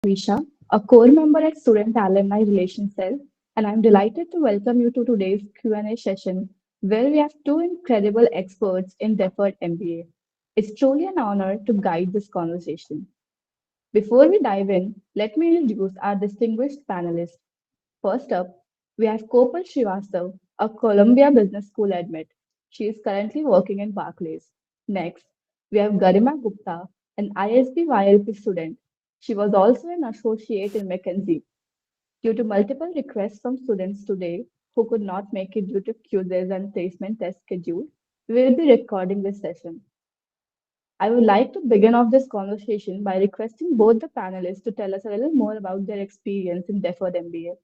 Visha, a core member at Student Alumni Relations Cell, and I'm delighted to welcome you to today's Q&A session where we have two incredible experts in Deferred MBA. It's truly an honor to guide this conversation. Before we dive in, let me introduce our distinguished panelists. First up, we have Kopal Srivastava, a Columbia Business School admit. She is currently working in Barclays. Next, we have Garima Gupta, an ISB YLP student. She was also an associate in McKinsey. Due to multiple requests from students today who could not make it due to quizzes and placement test schedule, we will be recording this session. I would like to begin off this conversation by requesting both the panelists to tell us a little more about their experience in Deferred MBA.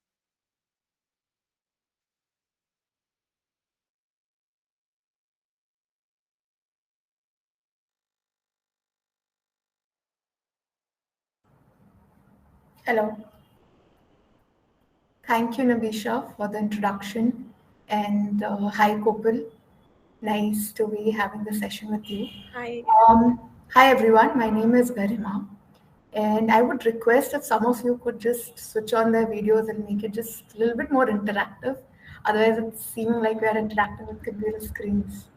Hello. Thank you, Nabisha, for the introduction. And hi, Kopal. Nice to be having the session with you. Hi. Hi, everyone. My name is Garima. And I would request if some of you could just switch on their videos and make it just a little bit more interactive. Otherwise, it's seeming like we are interacting with computer screens.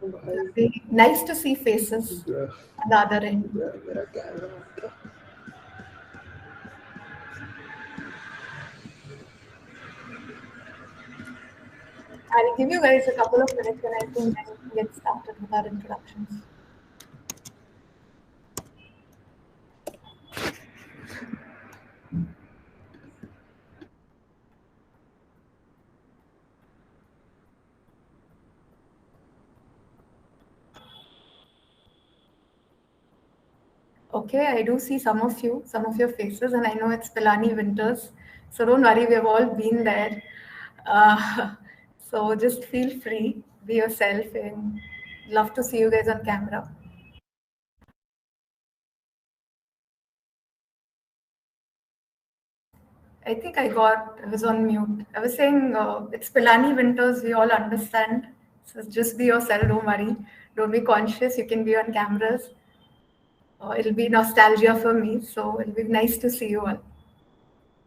It'll be nice to see faces on the other end. I'll give you guys a couple of minutes and I think then we can get started with our introductions. Okay, I do see some of your faces, and I know it's Pilani winters. So don't worry, we have all been there. So just feel free, be yourself, and love to see you guys on camera. I think I was on mute. I was saying it's Pilani winters, we all understand. So just be yourself, don't worry. Don't be conscious, you can be on cameras. It'll be nostalgia for me, so it'll be nice to see you all.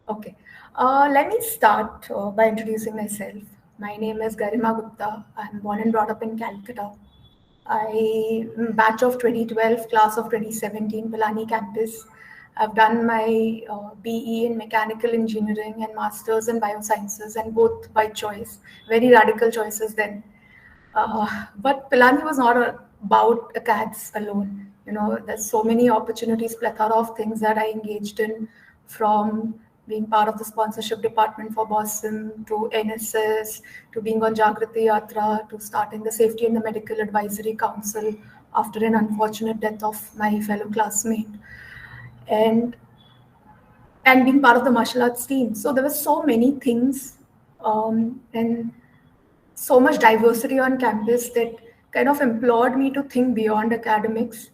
Okay, let me start by introducing myself. My name is Garima Gupta. I'm born and brought up in Calcutta. I'm batch of 2012, class of 2017, Pilani campus. I've done my BE in mechanical engineering and masters in biosciences, and both by choice. Very radical choices then. But Pilani was not about acads alone. You know, there's so many opportunities, plethora of things that I engaged in, from being part of the sponsorship department for BOSM to NSS to being on Jagrati Yatra to starting the Safety and the Medical Advisory Council after an unfortunate death of my fellow classmate, and being part of the martial arts team. So there were so many things, and so much diversity on campus that kind of implored me to think beyond academics.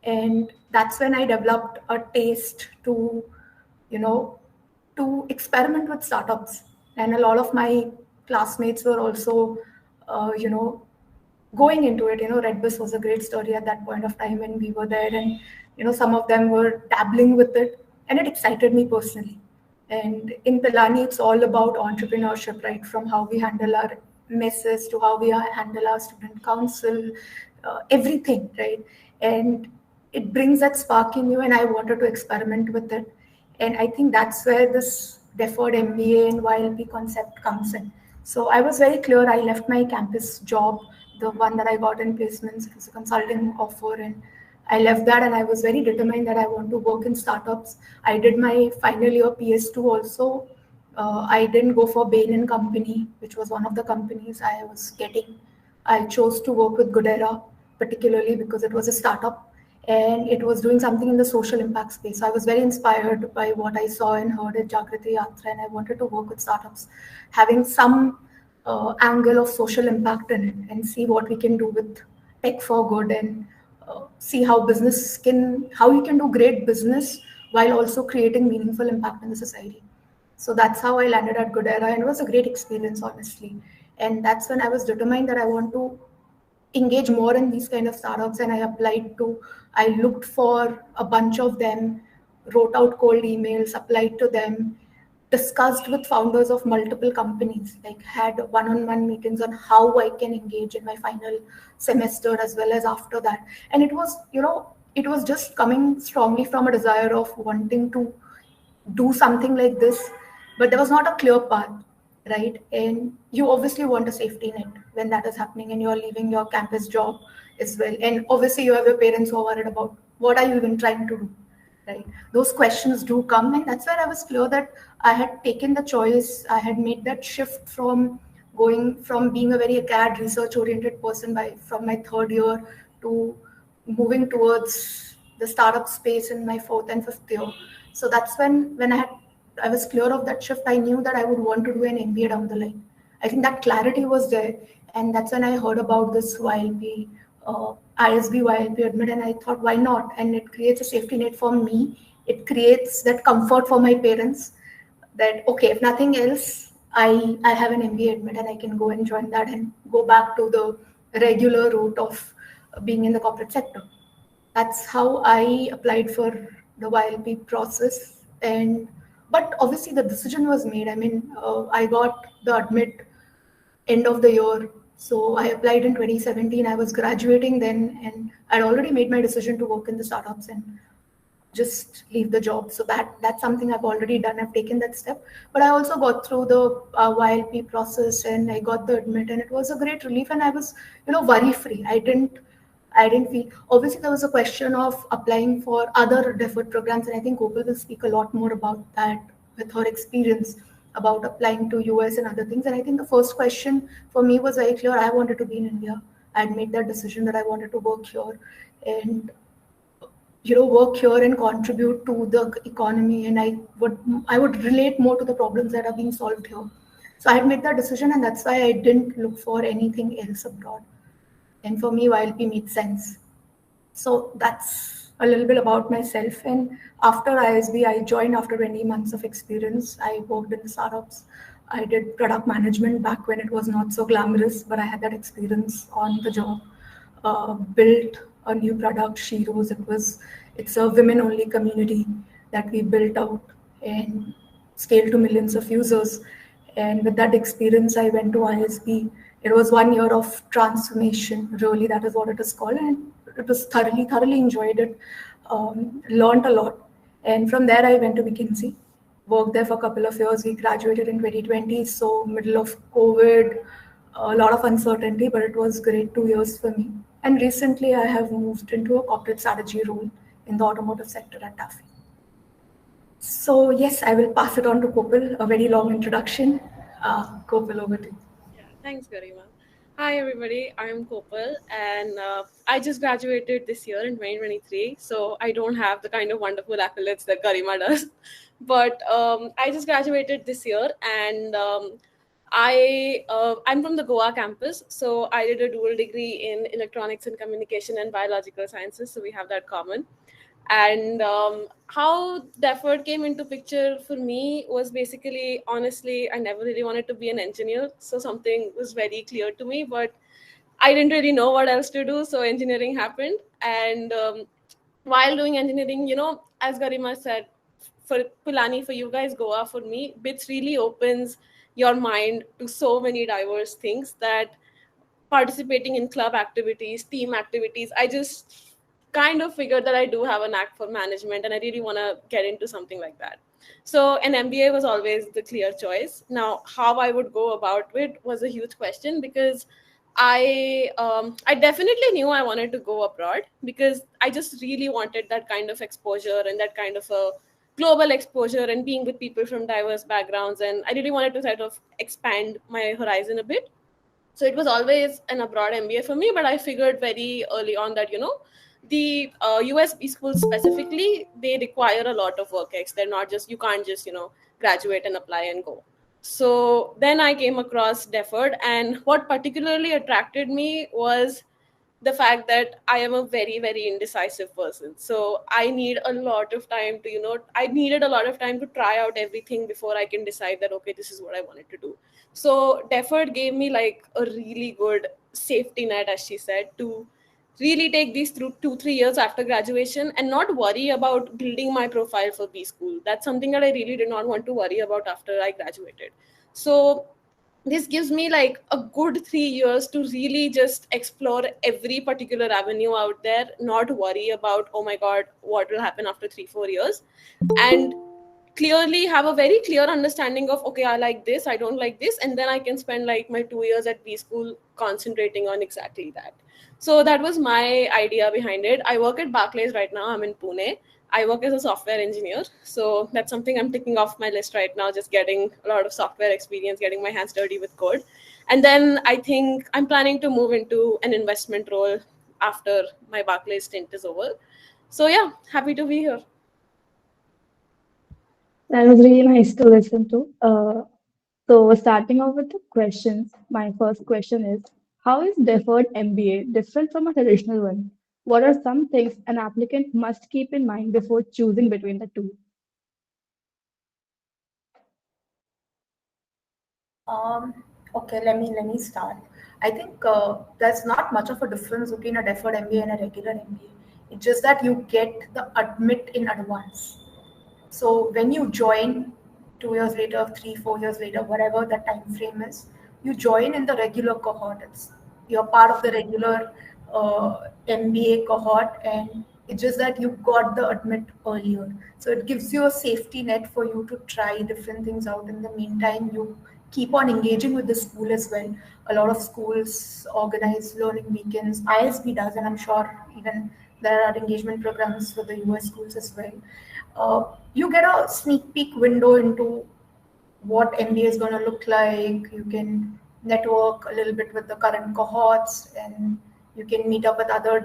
And that's when I developed a taste to, to experiment with startups. And a lot of my classmates were also, going into it. Redbus was a great story at that point of time when we were there. And, some of them were dabbling with it. And it excited me personally. And in Pilani, it's all about entrepreneurship, right? From how we handle our messes to how we handle our student council, everything, right? And it brings that spark in you, and I wanted to experiment with it. And I think that's where this deferred MBA and YLP concept comes in. So I was very clear. I left my campus job, the one that I got in placements. It was a consulting offer, and I left that, and I was very determined that I want to work in startups. I did my final year PS2 also. I didn't go for Bain and Company, which was one of the companies I was getting. I chose to work with Goodera, particularly because it was a startup and it was doing something in the social impact space. So I was very inspired by what I saw and heard at Jagrati Yatra, and I wanted to work with startups, having some angle of social impact in it, and see what we can do with tech for good, and see how you can do great business while also creating meaningful impact in the society. So that's how I landed at Goodera, and it was a great experience, honestly. And that's when I was determined that I want to engage more in these kind of startups, and I looked for a bunch of them wrote out cold emails, applied to them, discussed with founders of multiple companies, like had one-on-one meetings on how I can engage in my final semester as well as after that. And it was, it was just coming strongly from a desire of wanting to do something like this, but there was not a clear path, right? And you obviously want a safety net when that is happening and you're leaving your campus job as well. And obviously you have your parents who are worried about what are you even trying to do, right? Those questions do come, and that's where I was clear that I had taken the choice. I had made that shift from going from being a very acad research oriented person from my third year to moving towards the startup space in my fourth and fifth year. So that's when I was clear of that shift. I knew that I would want to do an MBA down the line. I think that clarity was there, and that's when I heard about this YLP, ISB YLP admit, and I thought, why not? And it creates a safety net for me. It creates that comfort for my parents that, okay, if nothing else, I have an MBA admit and I can go and join that and go back to the regular route of being in the corporate sector. That's how I applied for the YLP process. And but obviously the decision was made. I mean, I got the admit end of the year. So I applied in 2017. I was graduating then, and I'd already made my decision to work in the startups and just leave the job. So that's something I've already done. I've taken that step. But I also got through the YLP process, and I got the admit, and it was a great relief. And I was, worry free. I didn't feel. Obviously, there was a question of applying for other deferred programs, and I think Kopal will speak a lot more about that with her experience about applying to US and other things. And I think the first question for me was very clear. I wanted to be in India. I had made that decision that I wanted to work here, and work here and contribute to the economy. And I would relate more to the problems that are being solved here. So I had made that decision, and that's why I didn't look for anything else abroad. And for me, YLP made sense. So that's a little bit about myself. And after ISB, I joined after 20 months of experience. I worked in startups. I did product management back when it was not so glamorous, but I had that experience on the job. Built a new product, She Rose. It's a women-only community that we built out and scaled to millions of users. And with that experience, I went to ISB. It was 1 year of transformation, really, that is what it is called. And it was thoroughly enjoyed it, learned a lot. And from there, I went to McKinsey, worked there for a couple of years. We graduated in 2020, so middle of COVID, a lot of uncertainty, but it was great 2 years for me. And recently, I have moved into a corporate strategy role in the automotive sector at Taffy. So yes, I will pass it on to Kopal, a very long introduction. Kopal, over to you. Yeah, thanks, Garima. Hi, everybody. I'm Kopal, and I just graduated this year in 2023, so I don't have the kind of wonderful accolades that Garima does. But I just graduated this year, and I'm from the Goa campus, so I did a dual degree in electronics and communication and biological sciences, so we have that common. And how deferred came into picture for me was basically, honestly, I never really wanted to be an engineer, so something was very clear to me, but I didn't really know what else to do, so engineering happened. And while doing engineering, as Garima said, for Pilani, for you guys, Goa, for me, BITS really opens your mind to so many diverse things that participating in club activities, team activities, I just kind of figured that I do have a knack for management and I really want to get into something like that. So an MBA was always the clear choice. Now, how I would go about it was a huge question because I definitely knew I wanted to go abroad because I just really wanted that kind of exposure and that kind of a global exposure and being with people from diverse backgrounds. And I really wanted to sort of expand my horizon a bit. So it was always an abroad MBA for me, but I figured very early on that, the USB schools specifically, they require a lot of work ex. They're not just, you can't just, graduate and apply and go. So then I came across Deferred, and what particularly attracted me was the fact that I am a very, very indecisive person. So I need a lot of time to, I needed a lot of time to try out everything before I can decide that, okay, this is what I wanted to do. So Deferred gave me like a really good safety net, as she said, to really take these through 2-3 years after graduation and not worry about building my profile for B school. That's something that I really did not want to worry about after I graduated. So this gives me like a good 3 years to really just explore every particular avenue out there, not worry about, oh my God, what will happen after 3-4 years, and clearly have a very clear understanding of, okay, I like this, I don't like this, and then I can spend like my 2 years at B school concentrating on exactly that. So that was my idea behind it. I work at Barclays right now. I'm in Pune. I work as a software engineer. So that's something I'm ticking off my list right now, just getting a lot of software experience, getting my hands dirty with code. And then I think I'm planning to move into an investment role after my Barclays stint is over. So yeah, happy to be here. That was really nice to listen to. So, starting off with the questions, my first question is, how is deferred MBA different from a traditional one? What are some things an applicant must keep in mind before choosing between the two? Okay, let me start. I think there's not much of a difference between a deferred MBA and a regular MBA. It's just that you get the admit in advance. So when you join 2 years later, 3, 4 years later, whatever the time frame is, you join in the regular cohort. You're part of the regular MBA cohort, and it's just that you got the admit earlier. So it gives you a safety net for you to try different things out. In the meantime, you keep on engaging with the school as well. A lot of schools organize learning weekends. ISB does, and I'm sure even there are engagement programs for the US schools as well. You get a sneak peek window into what MBA is going to look like. You can network a little bit with the current cohorts, and you can meet up with other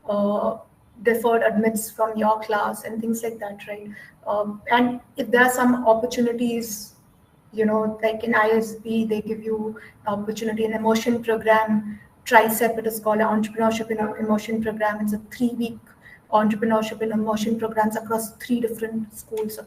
uh, deferred admits from your class and things like that, right? And if there are some opportunities, like in ISB, they give you an opportunity in immersion program. Tricep, it is called an entrepreneurship in immersion program. It's a 3-week entrepreneurship in immersion programs across 3 different schools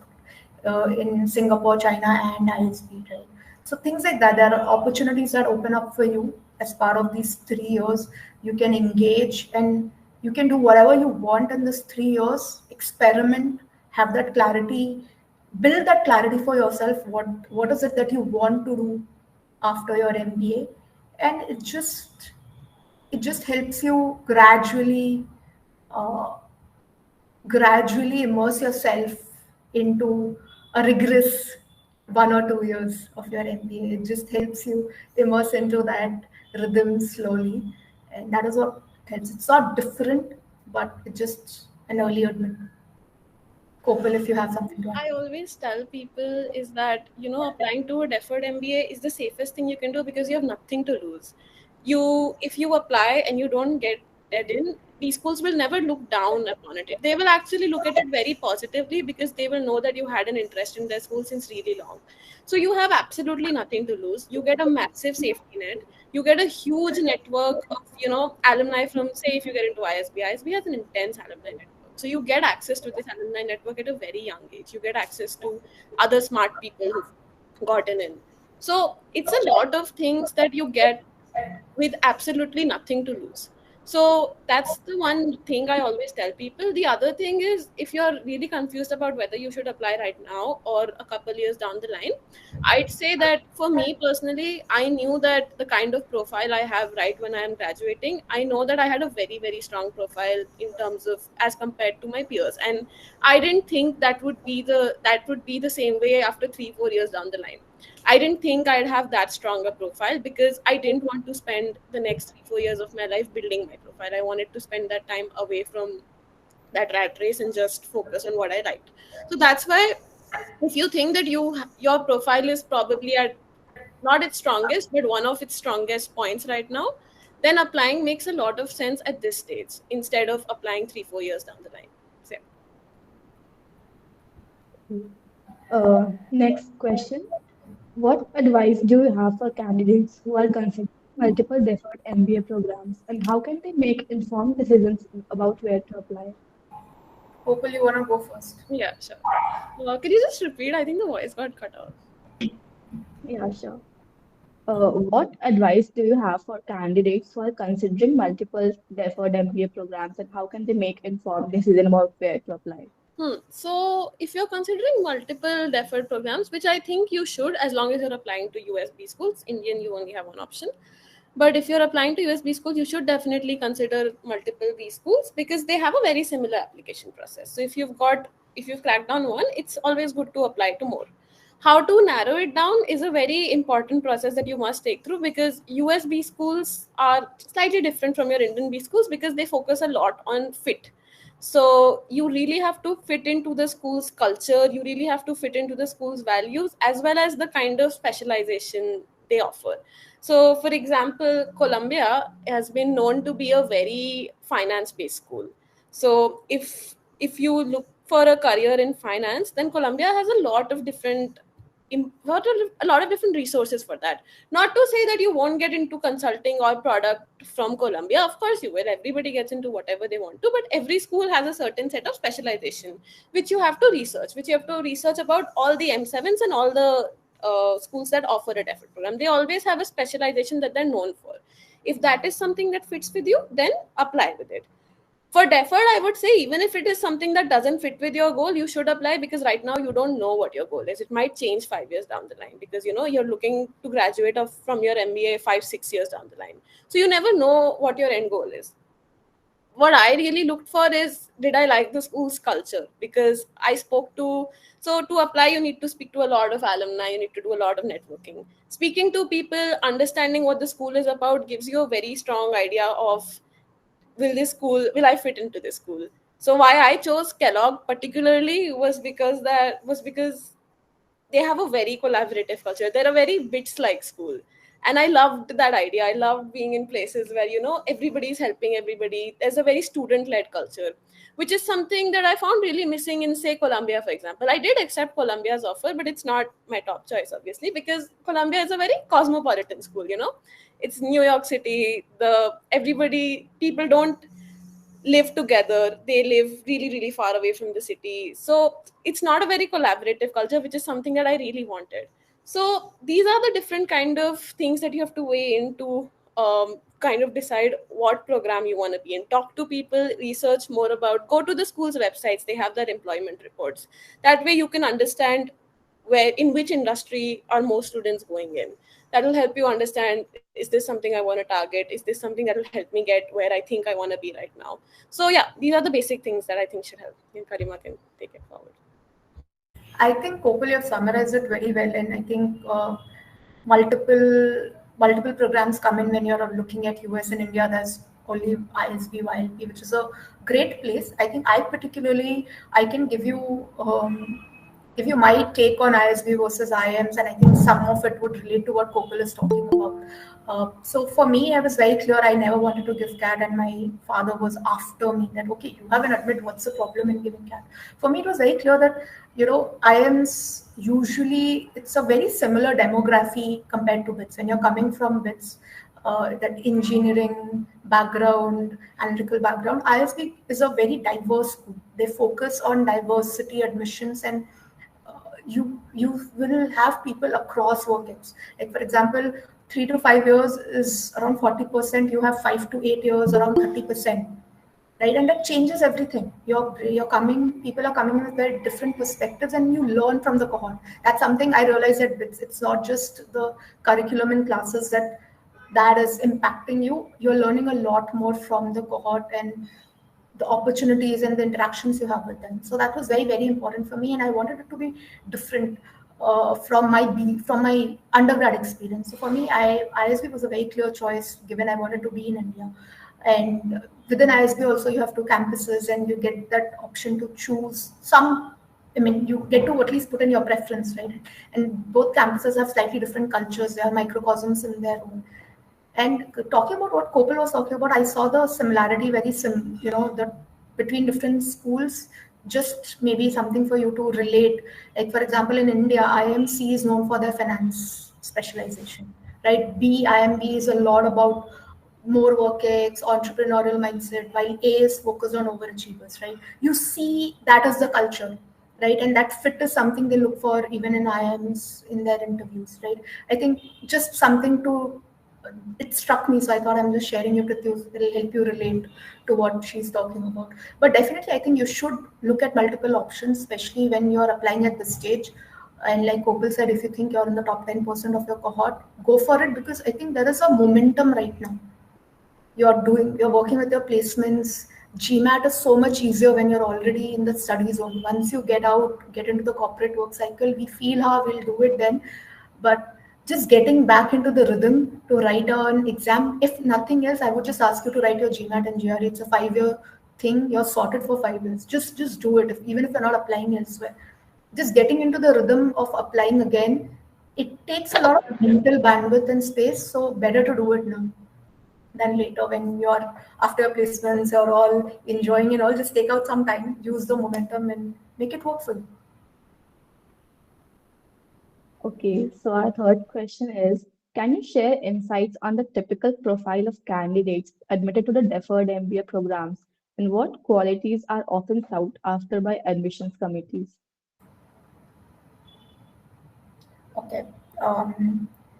in Singapore, China, and ISB, right? So things like that. There are opportunities that open up for you as part of these 3 years. You can engage and you can do whatever you want in this 3 years. Experiment, have that clarity, build that clarity for yourself. What is it that you want to do after your MBA, and it just helps you uh, gradually immerse yourself into a rigorous 1 or 2 years of your MBA. It just helps you immerse into that rhythm slowly, and that is what helps. It's not different, but it's just an early admit. Kopal, if you have something to add. I always tell people is that, applying to a deferred MBA is the safest thing you can do because you have nothing to lose. If you apply and you don't get in, these schools will never look down upon it. They will actually look at it very positively because they will know that you had an interest in their school since really long. So you have absolutely nothing to lose. You get a massive safety net. You get a huge network of, alumni from, say, if you get into ISB. ISB has an intense alumni network. So you get access to this alumni network at a very young age. You get access to other smart people who've gotten in. So it's a lot of things that you get with absolutely nothing to lose. So that's the one thing I always tell people. The other thing is, if you're really confused about whether you should apply right now or a couple years down the line, I'd say that for me personally, I knew that the kind of profile I have right when I'm graduating, I know that I had a very, very strong profile in terms of as compared to my peers. And I didn't think that would be the same way after 3-4 years down the line. I didn't think I'd have that strong a profile because I didn't want to spend the next 3-4 years of my life building my profile. I wanted to spend that time away from that rat race and just focus on what I liked. So that's why if you think that your profile is probably at not its strongest, but one of its strongest points right now, then applying makes a lot of sense at this stage instead of applying 3-4 years down the line. So, Next question. What advice do you have for candidates who are considering multiple deferred MBA programs, and how can they make informed decisions about where to apply? Kopal, you want to go first? yeah, sure. Could you just repeat? I think the voice got cut off. Yeah, sure. What advice do you have for candidates who are considering multiple deferred MBA programs, and how can they make informed decision about where to apply? So if you're considering multiple deferred programs, which I think you should, as long as you're applying to USB schools, Indian, you only have one option. But if you're applying to USB schools, you should definitely consider multiple B schools because they have a very similar application process. So if you've cracked down one, it's always good to apply to more. How to narrow it down is a very important process that you must take through because USB schools are slightly different from your Indian B schools because they focus a lot on fit. So you really have to fit into the school's culture, you really have to fit into the school's values as well as the kind of specialization they offer. So for example, Columbia has been known to be a very finance based school. So if you look for a career in finance, then Columbia has a lot of different a lot of different resources for that. Not to say that you won't get into consulting or product from Columbia. Of course you will. Everybody gets into whatever they want to, but every school has a certain set of specialization which you have to research about all the M7s and all the schools that offer a deferred program. They always have a specialization that they're known for. If that is something that fits with you, then apply with it. For deferred, I would say even if it is something that doesn't fit with your goal, you should apply because right now you don't know what your goal is. It might change 5 years down the line because you're looking to graduate from your MBA 5-6 years down the line. So you never know what your end goal is. What I really looked for is, did I like the school's culture? Because to apply, you need to speak to a lot of alumni, you need to do a lot of networking. Speaking to people, understanding what the school is about gives you a very strong idea of will I fit into this school? So why I chose Kellogg particularly was because they have a very collaborative culture. They're a very BITS like school. And I loved that idea. I loved being in places where, everybody's helping everybody. There's a very student-led culture, which is something that I found really missing in, say, Columbia, for example. I did accept Columbia's offer, but it's not my top choice, obviously, because Columbia is a very cosmopolitan school. It's New York City. People don't live together. They live really, really far away from the city. So it's not a very collaborative culture, which is something that I really wanted. So these are the different kind of things that you have to weigh into, kind of decide what program you want to be in. Talk to people, research more about, go to the school's websites. They have their employment reports. That way you can understand in which industry are most students going in. That will help you understand, is this something I want to target? Is this something that will help me get where I think I want to be right now? So yeah, these are the basic things that I think should help. Karima can take it forward. I think Kopal, you have summarized it very well, and I think multiple programs come in when you're looking at US and India. There's only ISB YLP, which is a great place. I think I can give you my take on ISB versus IIMs, and I think some of it would relate to what Kopal is talking about. So for me, I was very clear. I never wanted to give CAT, and my father was after me that, okay, you haven't admit what's the problem in giving CAT. For me, it was very clear that IIMs usually, it's a very similar demography compared to BITS. When you're coming from BITS, that engineering background, analytical background, ISB is a very diverse school. They focus on diversity admissions, and you will have people across work age. Like for example, 3 to 5 years is around 40%. You have 5 to 8 years around 30%, right? And that changes everything. People are coming with very different perspectives, and you learn from the cohort. That's something I realized that it's not just the curriculum in classes that is impacting you. You're learning a lot more from the cohort and the opportunities and the interactions you have with them. So that was very, very important for me, and I wanted it to be different from my undergrad experience. So for me, ISB was a very clear choice, given I wanted to be in India. And within ISB also, you have 2 campuses, and you get that option to choose some. You get to at least put in your preference, right? And both campuses have slightly different cultures. They are microcosms in their own. And talking about what Kopal was talking about, I saw the similarity between different schools. Just maybe something for you to relate. Like for example, in India, IMC is known for their finance specialization, right? IMB is a lot about more work ethics, entrepreneurial mindset, while A is focused on overachievers, right? You see that as the culture. right? And that fit is something they look for even in IIMs in their interviews, right? I think just something to, it struck me, so I thought I'm just sharing it with you. It'll help you relate to what she's talking about. But definitely, I think you should look at multiple options, especially when you're applying at this stage. And like Kopal said, if you think you're in the top 10% of your cohort, go for it, because I think there is a momentum right now. You're working with your placements. GMAT is so much easier when you're already in the study zone. Once you get out, get into the corporate work cycle, we feel how we'll do it then. But just getting back into the rhythm to write an exam, if nothing else, I would just ask you to write your GMAT and GRE. It's a 5-year thing. You're sorted for 5 years. Just do it, even if you're not applying elsewhere. Just getting into the rhythm of applying again, it takes a lot of mental bandwidth and space. So better to do it now than later when you're after your placements, you're all enjoying it all. Just take out some time, use the momentum, and make it work for you. Okay, so our third question is, can you share insights on the typical profile of candidates admitted to the deferred MBA programs and what qualities are often sought after by admissions committees? Okay.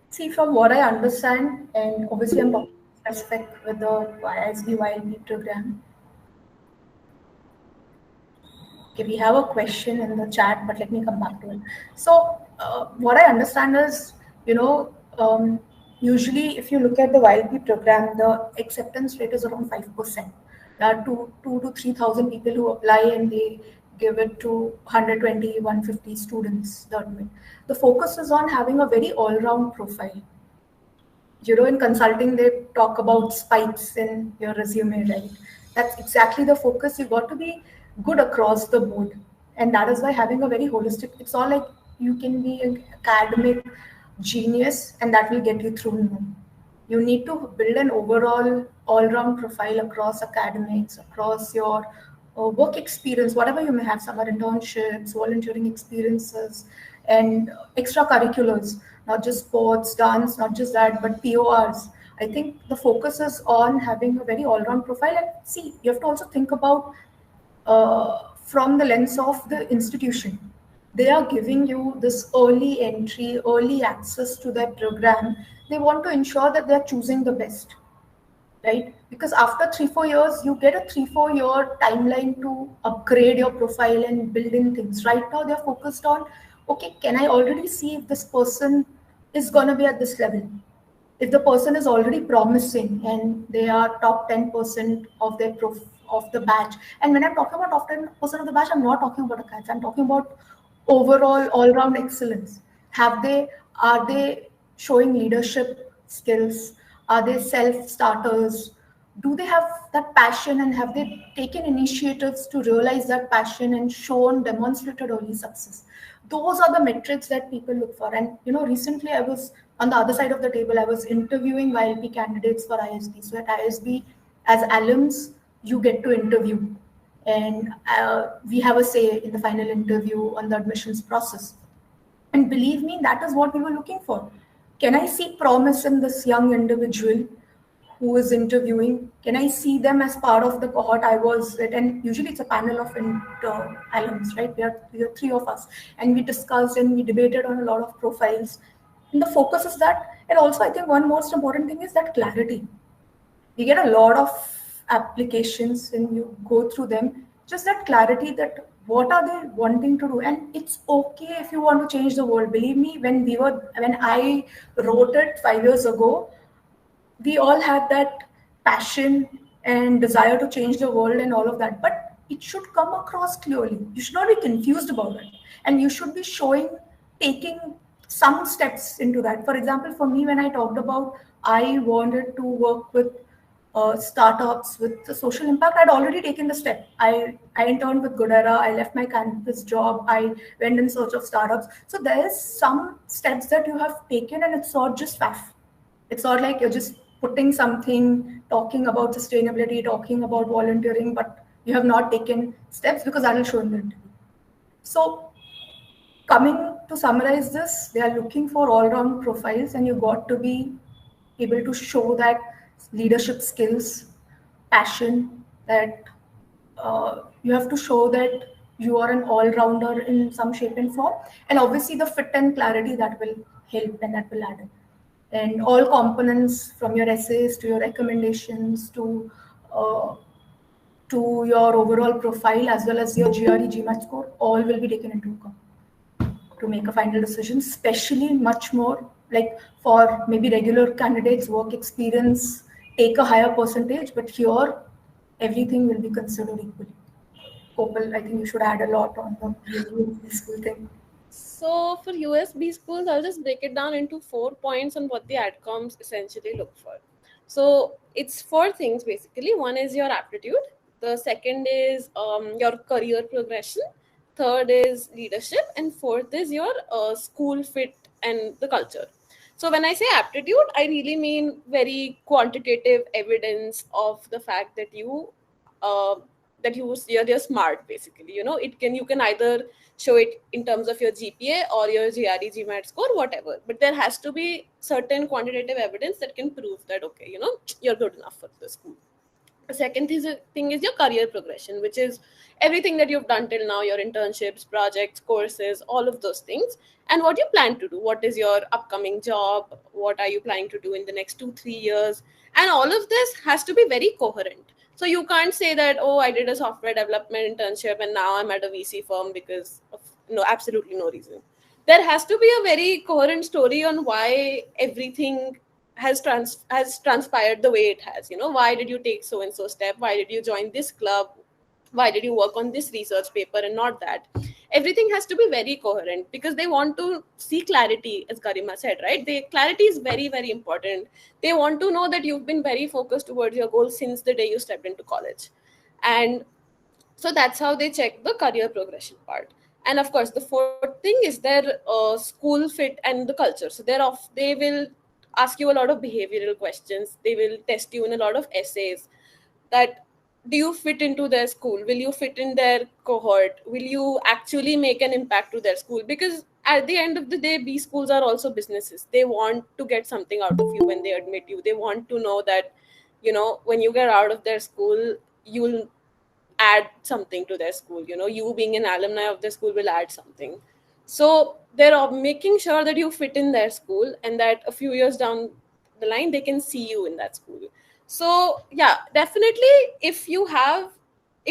See, from what I understand, and obviously I'm talking specific with the ISB YLP program. Okay, we have a question in the chat, but let me come back to it. So, what I understand is, usually if you look at the YLP program, the acceptance rate is around 5%. There are 2 to 3,000 people who apply, and they give it to 120, 150 students. The focus is on having a very all-round profile. In consulting, they talk about spikes in your resume, right? That's exactly the focus. You got to be good across the board. And that is why having a very holistic, it's all like you can be an academic genius and that will get you through. No. You need to build an overall all-round profile across academics, across your work experience, whatever you may have, summer internships, volunteering experiences, and extracurriculars, not just sports, dance, not just that, but PORs. I think the focus is on having a very all-round profile. And see, you have to also think about from the lens of the institution. They are giving you this early entry, early access to their program. They want to ensure that they're choosing the best, right? Because after 3-4 years, you get a 3-4 year timeline to upgrade your profile and build in things. Right now, they're focused on, okay, can I already see if this person is going to be at this level? If the person is already promising and they are top 10% of their of the batch, and when I'm talking about top 10% of the batch, I'm not talking about a catch. I'm talking about overall all-round excellence. Are they showing leadership skills? Are they self-starters? Do they have that passion, and have they taken initiatives to realize that passion and shown demonstrated early success? Those are the metrics that people look for. And recently I was on the other side of the table. I was interviewing YLP candidates for ISB. So at ISB, as alums, you get to interview, and we have a say in the final interview on the admissions process. And believe me, that is what we were looking for. Can I see promise in this young individual who is interviewing? Can I see them as part of the cohort I was at? And usually it's a panel of alums, right? We are 3 of us, and we discussed and we debated on a lot of profiles. And the focus is that, and also I think one most important thing is that clarity. We get a lot of applications and you go through them, just that clarity that what are they wanting to do. And it's okay if you want to change the world. Believe me, when I wrote it 5 years ago, we all had that passion and desire to change the world and all of that, but it should come across clearly. You should not be confused about it, and you should be taking some steps into that. For example, for me, when I talked about I wanted to work with startups with the social impact, I'd already taken the step. I interned with Goodera. I left my campus job. I went in search of startups. So there's some steps that you have taken, and it's not just faff. It's not like you're just putting something, talking about sustainability, talking about volunteering, but you have not taken steps, because that will show in the interview. So coming to summarize this, they are looking for all-round profiles, and you got to be able to show that leadership skills, passion, that you have to show that you are an all-rounder in some shape and form, and obviously the fit and clarity that will help and that will add in. And all components from your essays to your recommendations uh, to your overall profile as well as your GRE GMAT score, all will be taken into account to make a final decision, especially much more like for maybe regular candidates, work experience take a higher percentage, but here everything will be considered equally. Kopal, I think you should add a lot on the USB school thing. So for USB schools, I'll just break it down into 4 points on what the adcoms essentially look for. So it's 4 things basically. One is your aptitude. The second is your career progression. Third is leadership, and fourth is your school fit and the culture. So when I say aptitude, I really mean very quantitative evidence of the fact that uh, you're smart. Basically, you can either show it in terms of your GPA or your GRE GMAT score, whatever. But there has to be certain quantitative evidence that can prove that okay, you're good enough for the school. The second thing is your career progression, which is everything that you've done till now, your internships, projects, courses, all of those things, and what you plan to do. What is your upcoming job? What are you planning to do in the next 2-3 years? And all of this has to be very coherent. So you can't say that, oh, I did a software development internship and now I'm at a VC firm because of absolutely no reason. There has to be a very coherent story on why everything has transpired the way it has. Why did you take so and so step? Why did you join this club? Why did you work on this research paper and not that? Everything has to be very coherent because they want to see clarity, as Garima said, right? Clarity is very, very important. They want to know that you've been very focused towards your goal since the day you stepped into college. And so that's how they check the career progression part. And of course, the fourth thing is their school fit and the culture. So they will ask you a lot of behavioral questions. They will test you in a lot of essays. That do you fit into their school? Will you fit in their cohort? Will you actually make an impact to their school? Because at the end of the day, B schools are also businesses. They want to get something out of you when they admit you. They want to know that when you get out of their school, you'll add something to their school. You being an alumni of the school will add something. So they're making sure that you fit in their school and that a few years down the line they can see you in that school. So yeah, definitely, if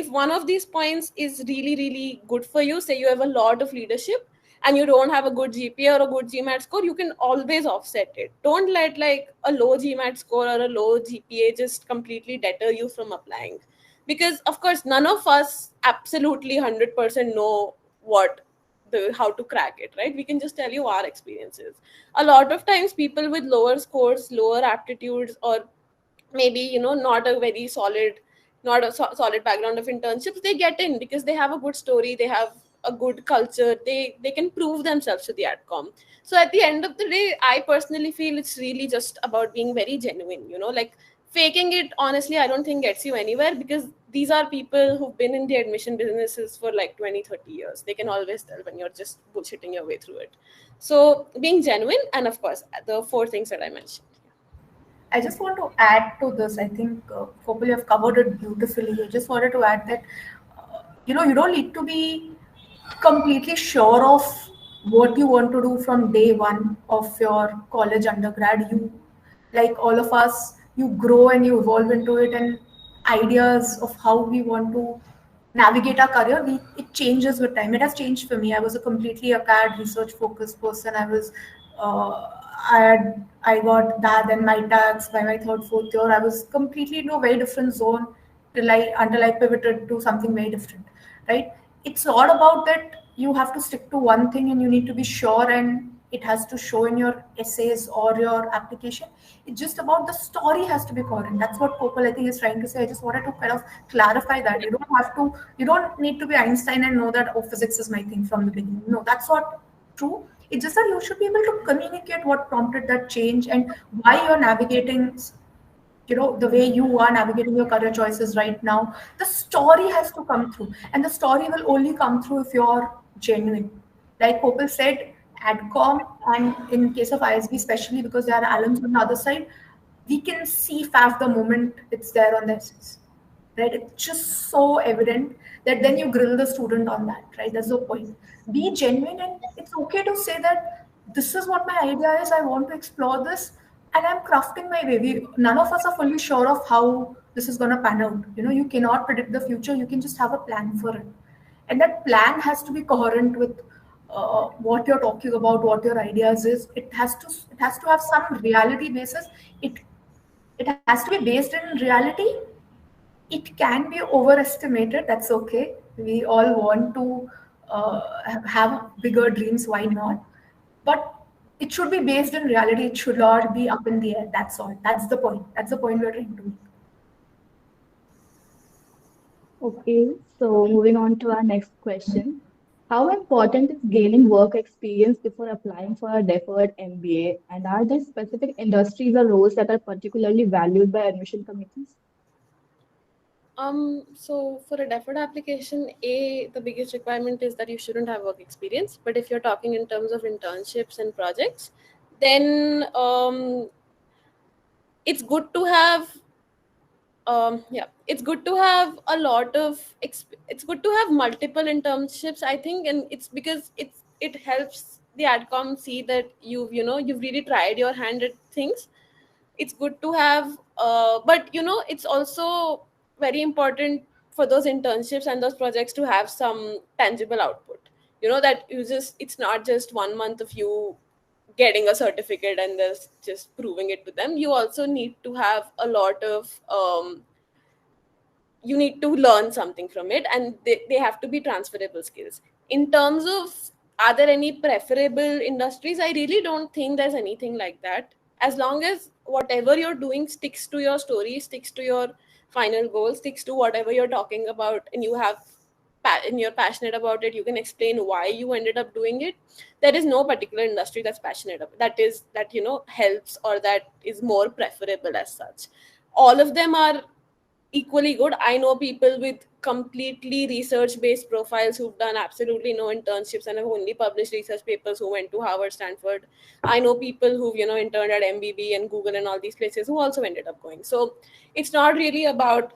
one of these points is really, really good for you, say you have a lot of leadership and you don't have a good GPA or a good GMAT score, you can always offset it. Don't let like a low GMAT score or a low GPA just completely deter you from applying. Because of course none of us absolutely 100% know how to crack it, right? We can just tell you our experiences. A lot of times people with lower scores, lower aptitudes, or maybe not a very solid solid background of internships, they get in because they have a good story, they have a good culture, they can prove themselves to the adcom. So at the end of the day, I personally feel it's really just about being very genuine. Like faking it, honestly, I don't think gets you anywhere, because these are people who've been in the admission businesses for like 20-30 years. They can always tell when you're just bullshitting your way through it. So being genuine, and of course the 4 things that I mentioned. I just want to add to this. I think Kopal, you have covered it beautifully. I just wanted to add that you don't need to be completely sure of what you want to do from day one of your college undergrad. You, like all of us, you grow and you evolve into it, and ideas of how we want to navigate our career, it changes with time. It has changed for me. I was a completely acad research focused person. I got that and my tax by my third, fourth year. I was completely into a very different zone until I pivoted to something very different. Right? It's all about that you have to stick to one thing and you need to be sure, and it has to show in your essays or your application. It's just about the story has to be coherent. That's what Kopal I think is trying to say. I just wanted to kind of clarify that. You don't need to be Einstein and know that, oh, physics is my thing from the beginning. No, that's not true. It's just that you should be able to communicate what prompted that change and why you're navigating, the way you are navigating your career choices right now. The story has to come through, and the story will only come through if you're genuine. Like Kopal said, AdCom, and in case of ISB, especially because there are alums on the other side, we can see FAF the moment it's there on their essays. right? It's just so evident that then you grill the student on that, right? That's the point. Be genuine, and it's okay to say that this is what my idea is. I want to explore this, and I'm crafting my way. None of us are fully sure of how this is going to pan out. You cannot predict the future. You can just have a plan for it, and that plan has to be coherent with what you're talking about, what your ideas is. It has to have some reality basis. It has to be based in reality. It can be overestimated. That's okay. We all want to have bigger dreams. Why not? But it should be based in reality. It should not be up in the air. That's all. That's the point. That's the point we're trying to make. Okay, so moving on to our next question. How important is gaining work experience before applying for a deferred MBA? And are there specific industries or roles that are particularly valued by admission committees? So for a deferred application, the biggest requirement is that you shouldn't have work experience. But if you're talking in terms of internships and projects, then it's good to have it's good to have a lot of it's good to have multiple internships, I think, and it's because it helps the adcom see that you've really tried your hand at things. It's good to have but it's also very important for those internships and those projects to have some tangible output, that it's not just 1 month of you getting a certificate and just proving it to them. You also need to have a lot of you need to learn something from it, and they have to be transferable skills. In terms of are there any preferable industries, I really don't think there's anything like that. As long as whatever you're doing sticks to your story, sticks to your final goal, sticks to whatever you're talking about, and and you're passionate about it, you can explain why you ended up doing it. There is no particular industry that's passionate about that helps or that is more preferable as such. All of them are equally good. I know people with completely research based profiles who've done absolutely no internships and have only published research papers who went to Harvard, Stanford. I know people who've interned at MBB and Google and all these places who also ended up going. So it's not really about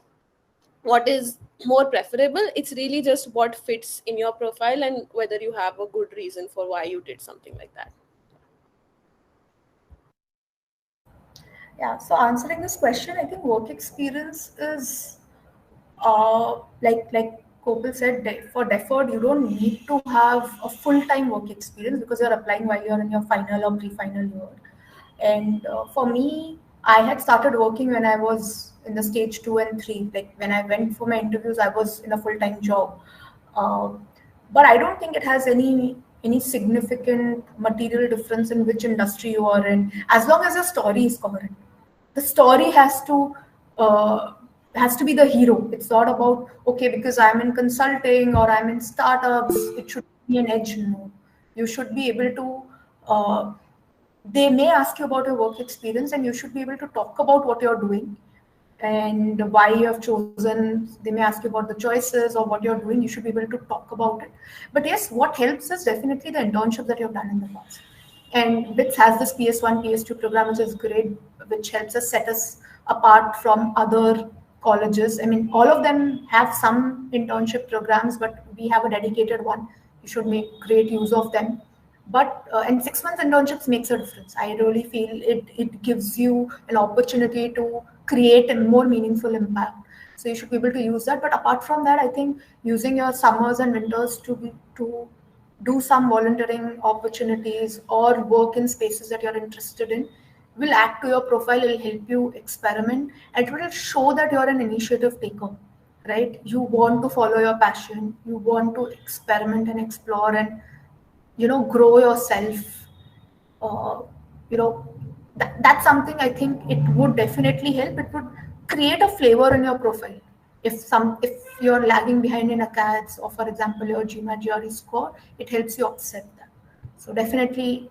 what is more preferable. It's really just what fits in your profile and whether you have a good reason for why you did something like that. Yeah. So answering this question, I think work experience is like Kopal said, for deferred, you don't need to have a full-time work experience because you're applying while you're in your final or pre-final year. And for me, I had started working when I was in the stage 2 and 3. Like when I went for my interviews, I was in a full-time job. Uh, but I don't think it has any significant material difference in which industry you are in, as long as your story is coherent. The story has to be the hero. It's not about, okay, because I'm in consulting or I'm in startups, it should be an edge. No, you should be able to. They may ask you about your work experience, and you should be able to talk about what you're doing and why you have chosen. They may ask you about the choices or what you're doing. You should be able to talk about it. But yes, what helps is definitely the internship that you've done in the past. And BITS has this PS1, PS2 program, which is great, which helps us set us apart from other colleges. I mean, all of them have some internship programs, but we have a dedicated one. You should make great use of them. But and 6 months internships makes a difference. I really feel it gives you an opportunity to create a more meaningful impact. So you should be able to use that. But apart from that, I think using your summers and winters to do some volunteering opportunities or work in spaces that you're interested in will add to your profile. It will help you experiment, and it will show that you're an initiative taker, right? You want to follow your passion, you want to experiment and explore and grow yourself. uh, you know that's something I think it would definitely help. It would create a flavor in your profile. If you're lagging behind in acads, or for example your GMAT GRE score, it helps you offset that. So definitely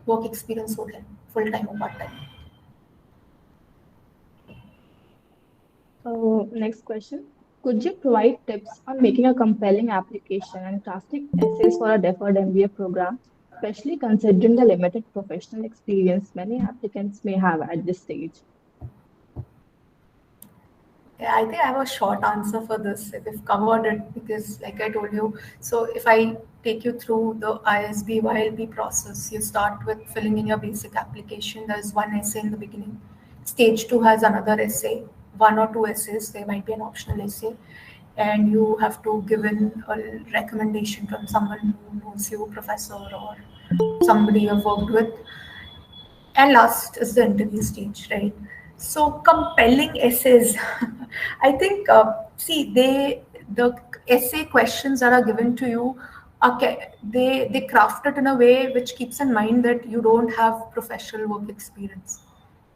work experience would help, full-time or part-time. Next question. Could you provide tips on making a compelling application and crafting essays for a deferred MBA program, especially considering the limited professional experience many applicants may have at this stage? Yeah, I think I have a short answer for this. We've covered it because, like I told you, so if I take you through the ISB YLP process, you start with filling in your basic application. There's one essay in the beginning. Stage 2 has another essay, one or two essays. There might be an optional essay, and you have to give in a recommendation from someone who knows you, professor or somebody you've worked with. And last is the interview stage, right? So compelling essays. I think see the essay questions that are given to you are they craft it in a way which keeps in mind that you don't have professional work experience,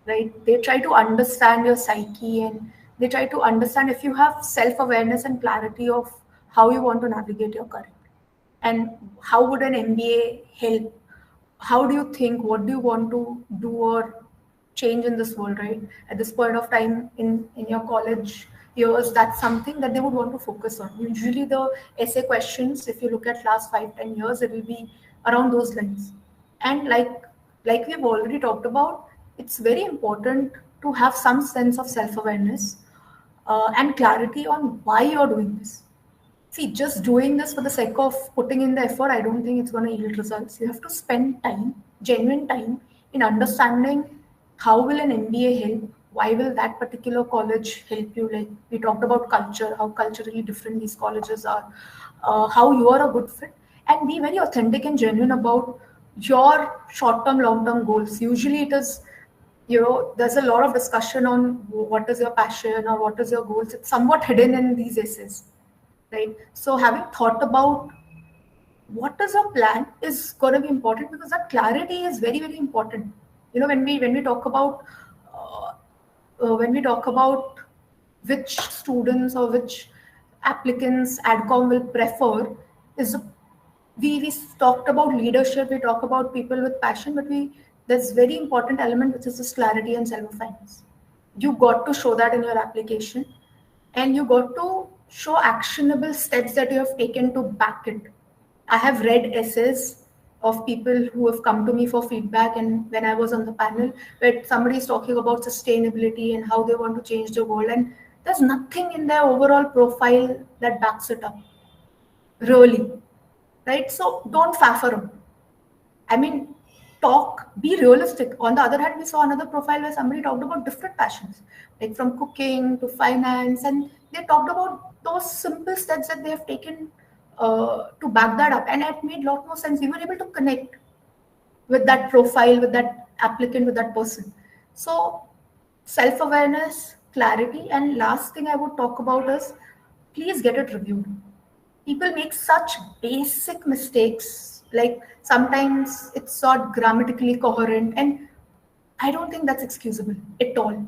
right? They try to understand your psyche, and they try to understand if you have self-awareness and clarity of how you want to navigate your career, and how would an MBA help. How do you think, what do you want to do or change in this world, right? At this point of time in your college years, that's something that they would want to focus on. Usually the essay questions, if you look at last 5-10 years, it will be around those lines. And like we've already talked about, it's very important to have some sense of self-awareness and clarity on why you're doing this. See, just doing this for the sake of putting in the effort, I don't think it's going to yield results. You have to spend time, genuine time, in understanding how will an MBA help, why will that particular college help you. Like we talked about culture, how culturally different these colleges are, how you are a good fit, and be very authentic and genuine about your short-term, long-term goals. Usually it is, there's a lot of discussion on what is your passion or what is your goals. It's somewhat hidden in these essays, right? So having thought about what is our plan is going to be important, because that clarity is very, very important. When we talk about which students or which applicants ADCOM will prefer, is we talked about leadership, we talk about people with passion, but there's very important element, which is this clarity and self-awareness. You got to show that in your application, and you got to show actionable steps that you have taken to back it. I have read essays of people who have come to me for feedback, and when I was on the panel, where somebody is talking about sustainability and how they want to change the world, and there's nothing in their overall profile that backs it up, really, right? So don't faff around. I mean, be realistic. On the other hand, we saw another profile where somebody talked about different passions, like from cooking to finance, and they talked about those simple steps that they have taken to back that up. And it made a lot more sense. We were able to connect with that profile, with that applicant, with that person. So, self-awareness, clarity, and last thing I would talk about is please get it reviewed. People make such basic mistakes, like sometimes it's not grammatically coherent, and I don't think that's excusable at all.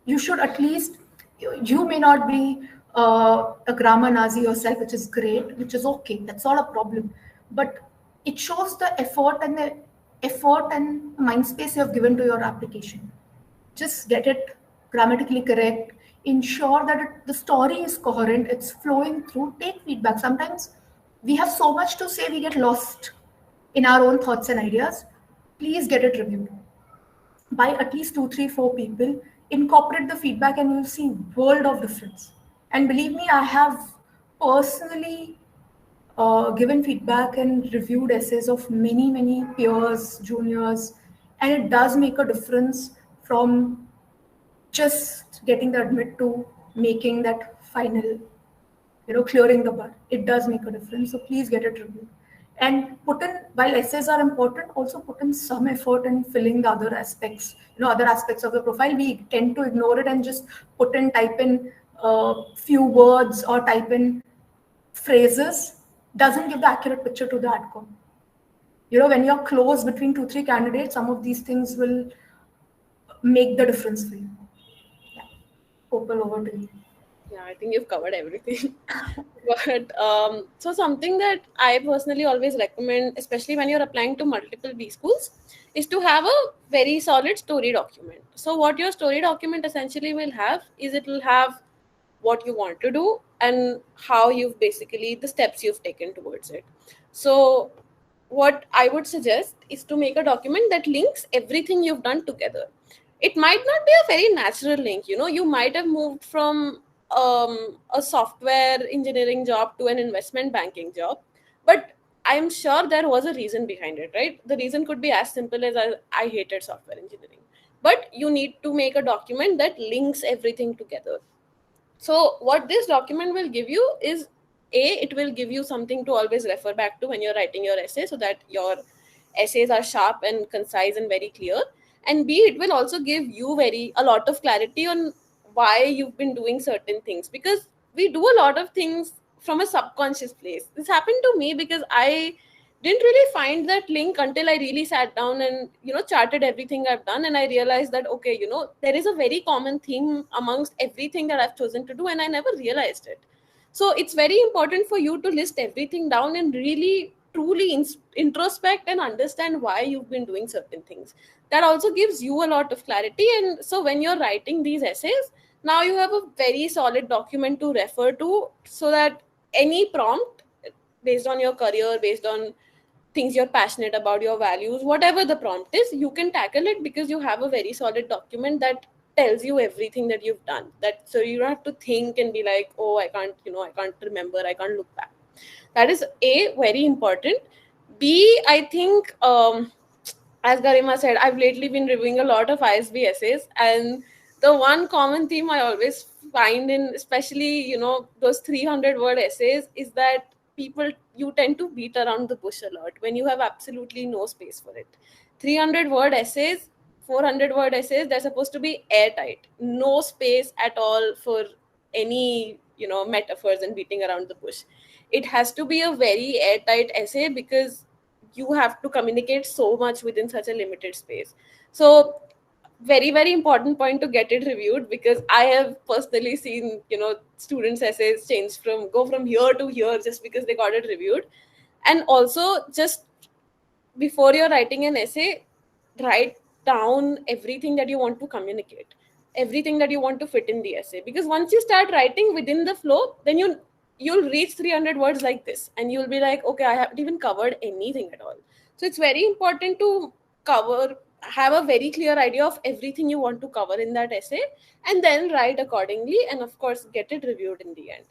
You should at least, you may not be a grammar Nazi yourself, which is great, which is okay, that's not a problem, but it shows the effort and mind space you have given to your application. Just get it grammatically correct, ensure that the story is coherent, it's flowing through, take feedback. Sometimes we have so much to say, we get lost in our own thoughts and ideas. Please get it reviewed by at least 2, 3, 4 people, incorporate the feedback, and you'll see world of difference. And believe me, I have personally given feedback and reviewed essays of many peers, juniors, and it does make a difference from just getting the admit to making that final, clearing the bar. It does make a difference. So please get it reviewed. And while essays are important, also put in some effort in filling the other aspects, other aspects of the profile. We tend to ignore it and just type in few words or type in phrases. Doesn't give the accurate picture to the ADCOM. When you're close between 2, 3 candidates, some of these things will make the difference for you. Yeah. Kopal, over to you. Yeah, I think you've covered everything. But so something that I personally always recommend, especially when you're applying to multiple B schools, is to have a very solid story document. So what your story document essentially will have is, it will have what you want to do and how you've basically, the steps you've taken towards it. So what I would suggest is to make a document that links everything you've done together. It might not be a very natural link. You might have moved from a software engineering job to an investment banking job. But I'm sure there was a reason behind it, right? The reason could be as simple as I hated software engineering. But you need to make a document that links everything together. So what this document will give you is, it will give you something to always refer back to when you're writing your essay, so that your essays are sharp and concise and very clear. And B, it will also give you a lot of clarity on why you've been doing certain things, because we do a lot of things from a subconscious place. This happened to me because I didn't really find that link until I really sat down and charted everything I've done, and I realized that okay, there is a very common theme amongst everything that I've chosen to do, and I never realized it. So it's very important for you to list everything down and really truly introspect and understand why you've been doing certain things. That also gives you a lot of clarity, and so when you're writing these essays, now you have a very solid document to refer to, so that any prompt based on your career, based on things you're passionate about, your values, whatever the prompt is, you can tackle it because you have a very solid document that tells you everything that you've done. That so you don't have to think and be like, oh, I can't remember, I can't look back. That is A, very important. B, I think as Garima said, I've lately been reviewing a lot of ISB essays, and the one common theme I always find in, especially those 300-word essays, is that you tend to beat around the bush a lot when you have absolutely no space for it. 300-word essays, 400-word essays, they're supposed to be airtight, no space at all for any metaphors and beating around the bush. It has to be a very airtight essay because you have to communicate so much within such a limited space. So very, very important point to get it reviewed, because I have personally seen students' essays go from here to here just because they got it reviewed. And also, just before you're writing an essay, write down everything that you want to communicate, everything that you want to fit in the essay, because once you start writing within the flow, then you'll reach 300 words like this and you'll be like, okay, I haven't even covered anything at all. So it's very important to have a very clear idea of everything you want to cover in that essay, and then write accordingly, and of course get it reviewed in the end.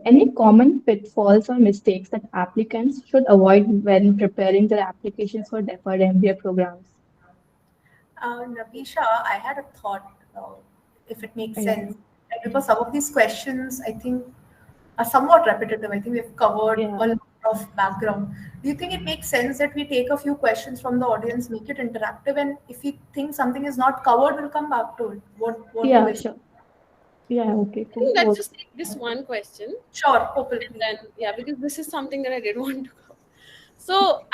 Any common pitfalls or mistakes that applicants should avoid when preparing their applications for deferred MBA programs? Napisha, I had a thought, if it makes Yeah. sense. Right? Because some of these questions, I think, are somewhat repetitive. I think we've covered Yeah. a lot of background. Do you think it makes sense that we take a few questions from the audience, make it interactive, and if we think something is not covered, we'll come back to it? What do Yeah, you sure. Yeah, okay, I cool. think let's just take this one question. Sure, Kopal, And please. then, because this is something that I did want to cover. So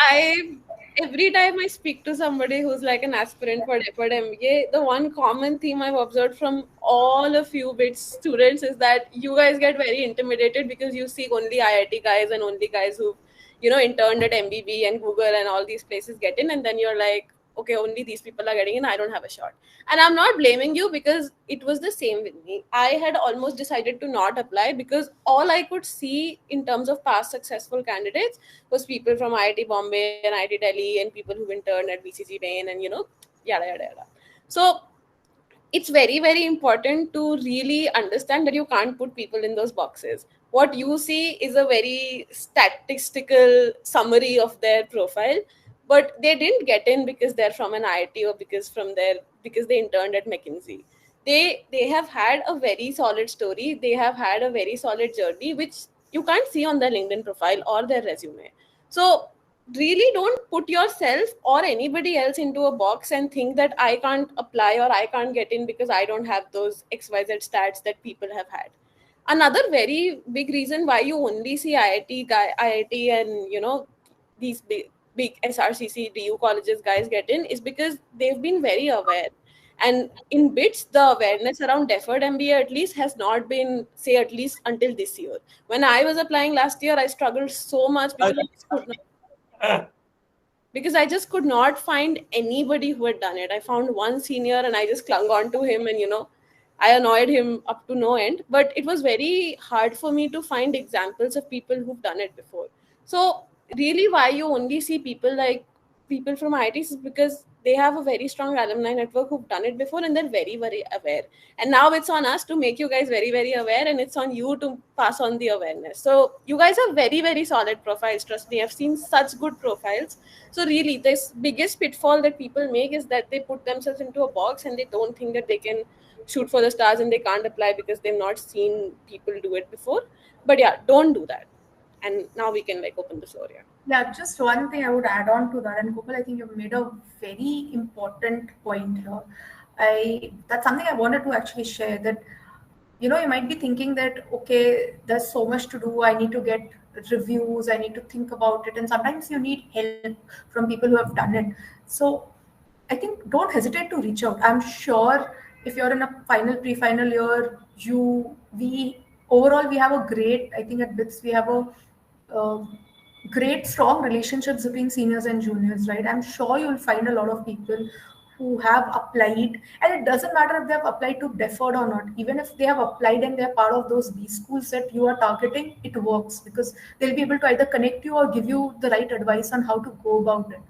every time I speak to somebody who's like an aspirant for Deferred MBA, the one common theme I've observed from all of you BITS students is that you guys get very intimidated because you see only IIT guys and only guys who, interned at MBB and Google and all these places get in, and then you're like, okay, only these people are getting in, I don't have a shot. And I'm not blaming you, because it was the same with me. I had almost decided to not apply because all I could see in terms of past successful candidates was people from IIT Bombay and IIT Delhi and people who interned at BCG Bain and yada yada yada. So it's very, very important to really understand that you can't put people in those boxes. What you see is a very statistical summary of their profile, but they didn't get in because they're from an IIT or because they interned at McKinsey. They have had a very solid story. They have had a very solid journey, which you can't see on their LinkedIn profile or their resume. So really don't put yourself or anybody else into a box and think that I can't apply or I can't get in because I don't have those XYZ stats that people have had. Another very big reason why you only see IIT and these big SRCC DU colleges guys get in is because they've been very aware. And in BITS, the awareness around deferred MBA at least has not been, say, at least until this year. When I was applying last year, I struggled so much because I just could not find anybody who had done it. I found one senior and I just clung on to him, and I annoyed him up to no end. But it was very hard for me to find examples of people who've done it before. So really, why you only see people from IITs is because they have a very strong alumni network who've done it before, and they're very, very aware. And now it's on us to make you guys very, very aware, and it's on you to pass on the awareness. So you guys have very, very solid profiles. Trust me, I've seen such good profiles. So really, this biggest pitfall that people make is that they put themselves into a box and they don't think that they can shoot for the stars and they can't apply because they've not seen people do it before. But yeah, don't do that. And now we can like open the floor here. Yeah, just one thing I would add on to that, and Kopal, I think you've made a very important point here. That's something I wanted to actually share, that you might be thinking that, okay, there's so much to do, I need to get reviews, I need to think about it, and sometimes you need help from people who have done it. So I think don't hesitate to reach out. I'm sure if you're in a pre-final year, we have a great, I think at BITS we have a great strong relationships between seniors and juniors, right? I'm sure you'll find a lot of people who have applied, and it doesn't matter if they have applied to deferred or not. Even if they have applied and they're part of those B schools that you are targeting, it works because they'll be able to either connect you or give you the right advice on how to go about it,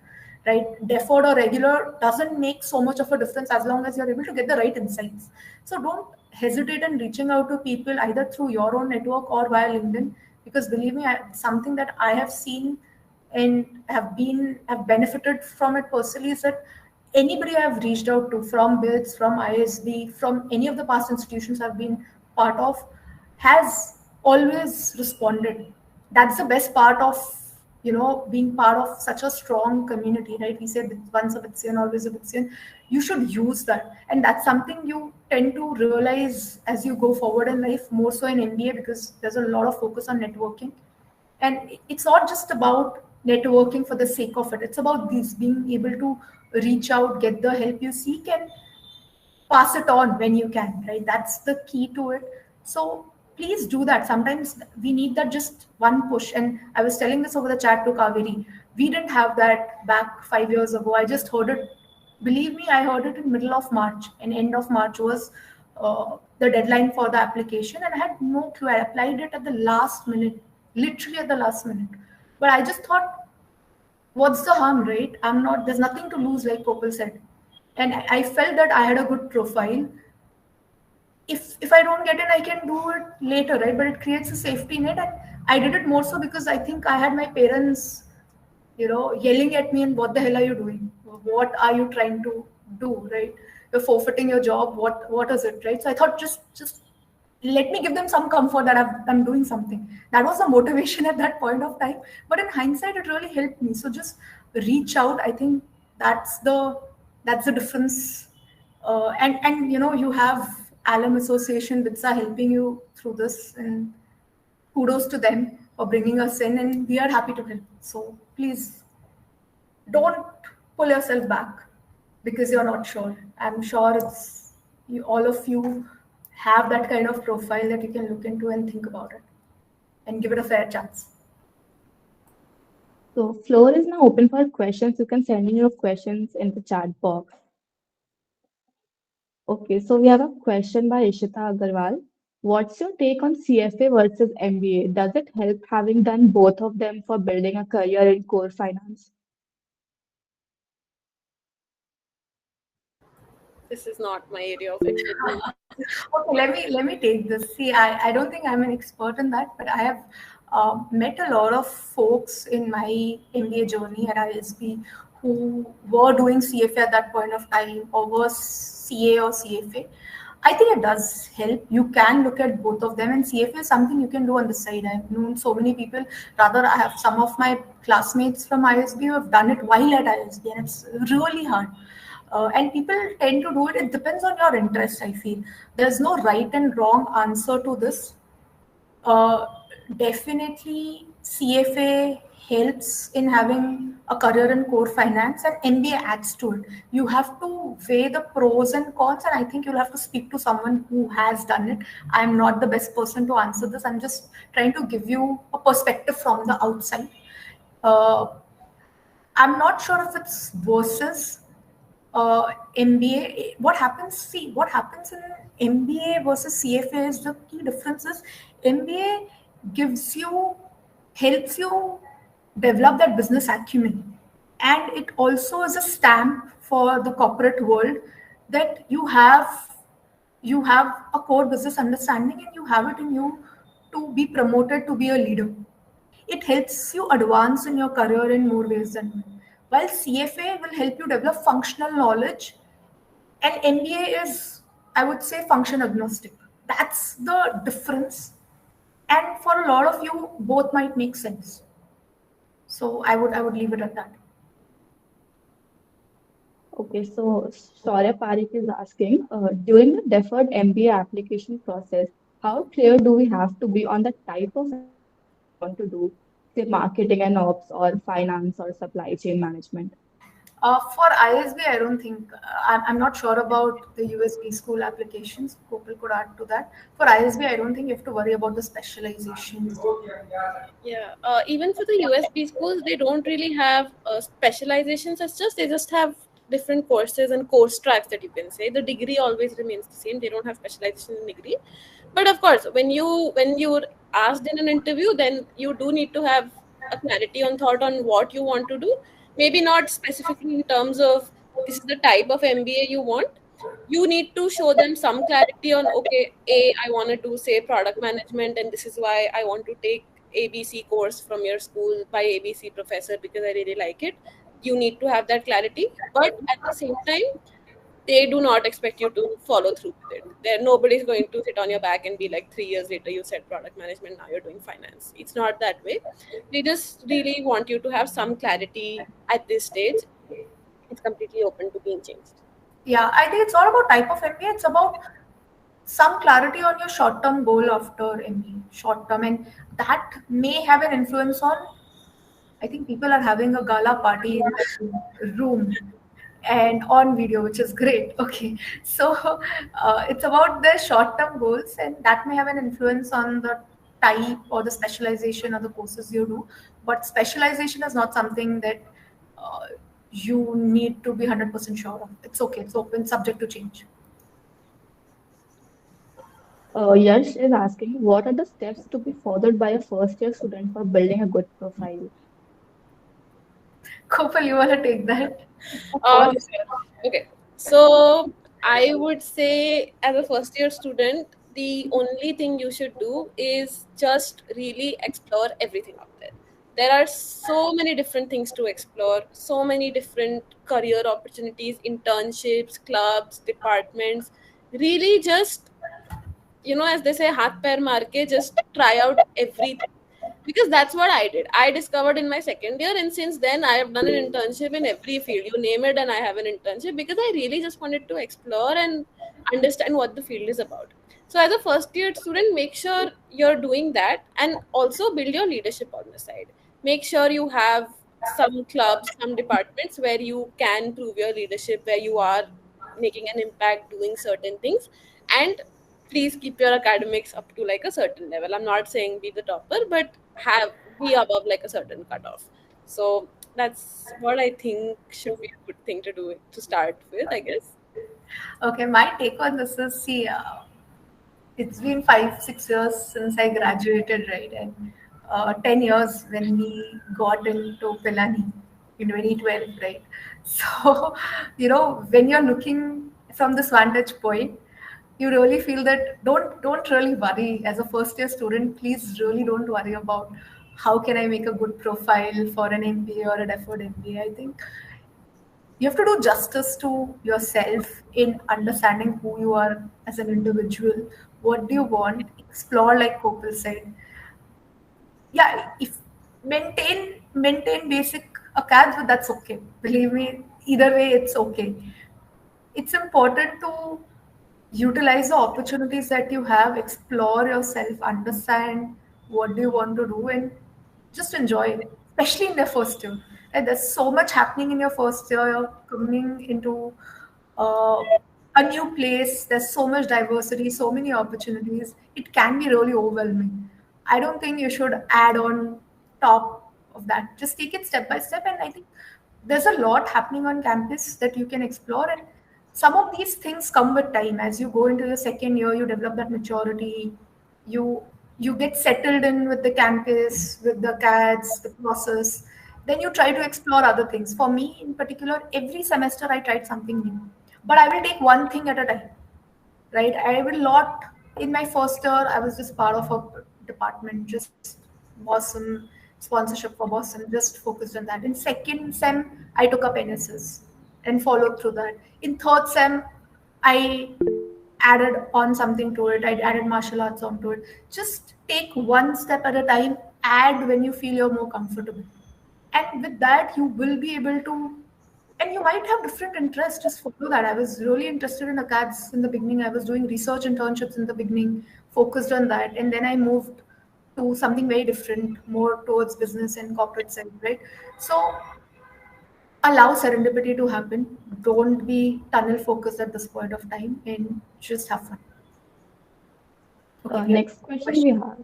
right? Deferred or regular doesn't make so much of a difference as long as you're able to get the right insights. So don't hesitate in reaching out to people either through your own network or via LinkedIn, because believe me, something that I have seen and have benefited from it personally is that anybody I've reached out to from BITS, from ISB, from any of the past institutions I've been part of, has always responded. That's the best part of being part of such a strong community, right? We say once a BITSian, always a BITSian. You should use that, and that's something you tend to realize as you go forward in life, more so in MBA, because there's a lot of focus on networking. And it's not just about networking for the sake of it. It's about being able to reach out, get the help you seek, and pass it on when you can, right? That's the key to it. So please do that. Sometimes we need that just one push. And I was telling this over the chat to Kaveri. We didn't have that back 5 years ago. I just heard it. Believe me, I heard it in middle of March, and end of March was the deadline for the application, and I had no clue. I applied it at the last minute, literally at the last minute. But I just thought, what's the harm, right? There's nothing to lose, like Kopal said. And I felt that I had a good profile. If I don't get it, I can do it later, right? But it creates a safety net. And I did it more so because I think I had my parents, yelling at me, and what the hell are you doing? What are you trying to do, right? You're forfeiting your job. What is it, right? So I thought, just let me give them some comfort that I'm doing something. That was the motivation at that point of time. But in hindsight, it really helped me. So just reach out. I think that's the difference. And you have Alum Association, BITSAA helping you through this, and kudos to them for bringing us in, and we are happy to help. So please don't pull yourself back because you're not sure. I'm sure all of you have that kind of profile that you can look into and think about it and give it a fair chance. So floor is now open for questions. You can send in your questions in the chat box. Okay, so we have a question by Ishita Agarwal. What's your take on CFA versus MBA? Does it help having done both of them for building a career in core finance? This is not my area of expertise. Okay, let me take this. See, I don't think I'm an expert in that, but I have met a lot of folks in my MBA journey at ISB who were doing CFA at that point of time, or were CA or CFA. I think it does help. You can look at both of them, and CFA is something you can do on the side. I've known so many people. Rather, I have some of my classmates from ISB who have done it while at ISB, and it's really hard. And people tend to do it. It depends on your interest, I feel. There's no right and wrong answer to this. Definitely, CFA helps in having a career in core finance, and MBA adds to it. You have to weigh the pros and cons, and I think you'll have to speak to someone who has done it. I'm not the best person to answer this. I'm just trying to give you a perspective from the outside. I'm not sure if it's versus MBA. What happens in MBA versus CFA is the key difference is MBA helps you develop that business acumen, and it also is a stamp for the corporate world that you have a core business understanding and you have it in you to be promoted to be a leader. It helps you advance in your career in more ways than one. While CFA will help you develop functional knowledge, and MBA is, I would say, function agnostic. That's the difference. And for a lot of you, both might make sense. So I would leave it at that. Okay, so Shaurya Parik is asking, during the deferred MBA application process, how clear do we have to be on the type of MBA we want to do, say marketing and ops or finance or supply chain management? For ISB, I don't think, I'm not sure about the USB school applications. Kopal could add to that. For ISB, I don't think you have to worry about the specializations. Yeah, even for the USB schools, they don't really have specializations as such. They just have different courses and course tracks that you can say. The degree always remains the same. They don't have specialization in degree. But of course, when you're asked in an interview, then you do need to have a clarity on thought on what you want to do. Maybe not specifically in terms of this is the type of MBA you want. You need to show them some clarity on, okay, I want to do say product management, and this is why I want to take ABC course from your school by ABC professor because I really like it. You need to have that clarity, but at the same time, they do not expect you to follow through with it. There, nobody's going to sit on your back and be like 3 years later you said product management, now you're doing finance. It's not that way. They just really want you to have some clarity at this stage. It's completely open to being changed. Yeah, I think it's not about type of MBA. It's about some clarity on your short-term goal after MBA. Short-term, and that may have an influence on. I think people are having a gala party in the room and on video, which is great. Okay, so it's about the short-term goals, and that may have an influence on the type or the specialization or the courses you do. But specialization is not something that uh, you need to be 100% sure of. It's okay. It's open, subject to change. Yash is asking, what are the steps to be followed by a first year student for building a good profile? Kopal, you want to take that? Um, okay, so I would say, as a first year student, the only thing you should do is just really explore everything out there. There are so many different things to explore, so many different career opportunities, internships, clubs, departments. Really, just as they say, haath pair maar ke, just try out everything. Because that's what I did. I discovered in my second year, and since then I have done an internship in every field. You name it, and I have an internship because I really just wanted to explore and understand what the field is about. So, as a first year student, make sure you're doing that, and also build your leadership on the side. Make sure you have some clubs, some departments where you can prove your leadership, where you are making an impact, doing certain things, and please keep your academics up to like a certain level. I'm not saying be the topper, but be above like a certain cutoff. So that's what I think should be a good thing to do to start with, I guess. Okay, my take on this is, see, it's been 5 6 years since I graduated, right? And 10 years when we got into Pilani in 2012, right? So, when you're looking from this vantage point, you really feel that don't really worry as a first year student. Please really don't worry about how can I make a good profile for an MBA or a deferred MBA. I think you have to do justice to yourself in understanding who you are as an individual. What do you want? Explore, like Kopal said. Yeah, if maintain basic academics, but that's okay. Believe me, either way, it's okay. It's important to utilize the opportunities that you have, explore yourself, understand what do you want to do, and just enjoy it, especially in the first year. And there's so much happening in your first year. You're coming into uh, a new place. There's so much diversity, so many opportunities. It can be really overwhelming. I don't think you should add on top of that. Just take it step by step. And I think there's a lot happening on campus that you can explore. And some of these things come with time. As you go into your second year, you develop that maturity. You you get settled in with the campus, with the CADs, the process. then you try to explore other things. For me in particular, every semester I tried something new, but I will take one thing at a time, right? I will not, in my first year, I was just part of a department, just Bosom, sponsorship for Bosom, just focused on that. In second sem, I took up NSS and followed through that. In third sem, I added on something to it. I added martial arts onto it. Just take one step at a time, add when you feel you're more comfortable. And with that, you will be able to, and you might have different interests, just follow that. I was really interested in acads in the beginning. I was doing research internships in the beginning, focused on that. And then I moved to something very different, more towards business and corporate side, right? So allow serendipity to happen. Don't be tunnel focused at this point of time and just have fun. Okay, we have Next question we have.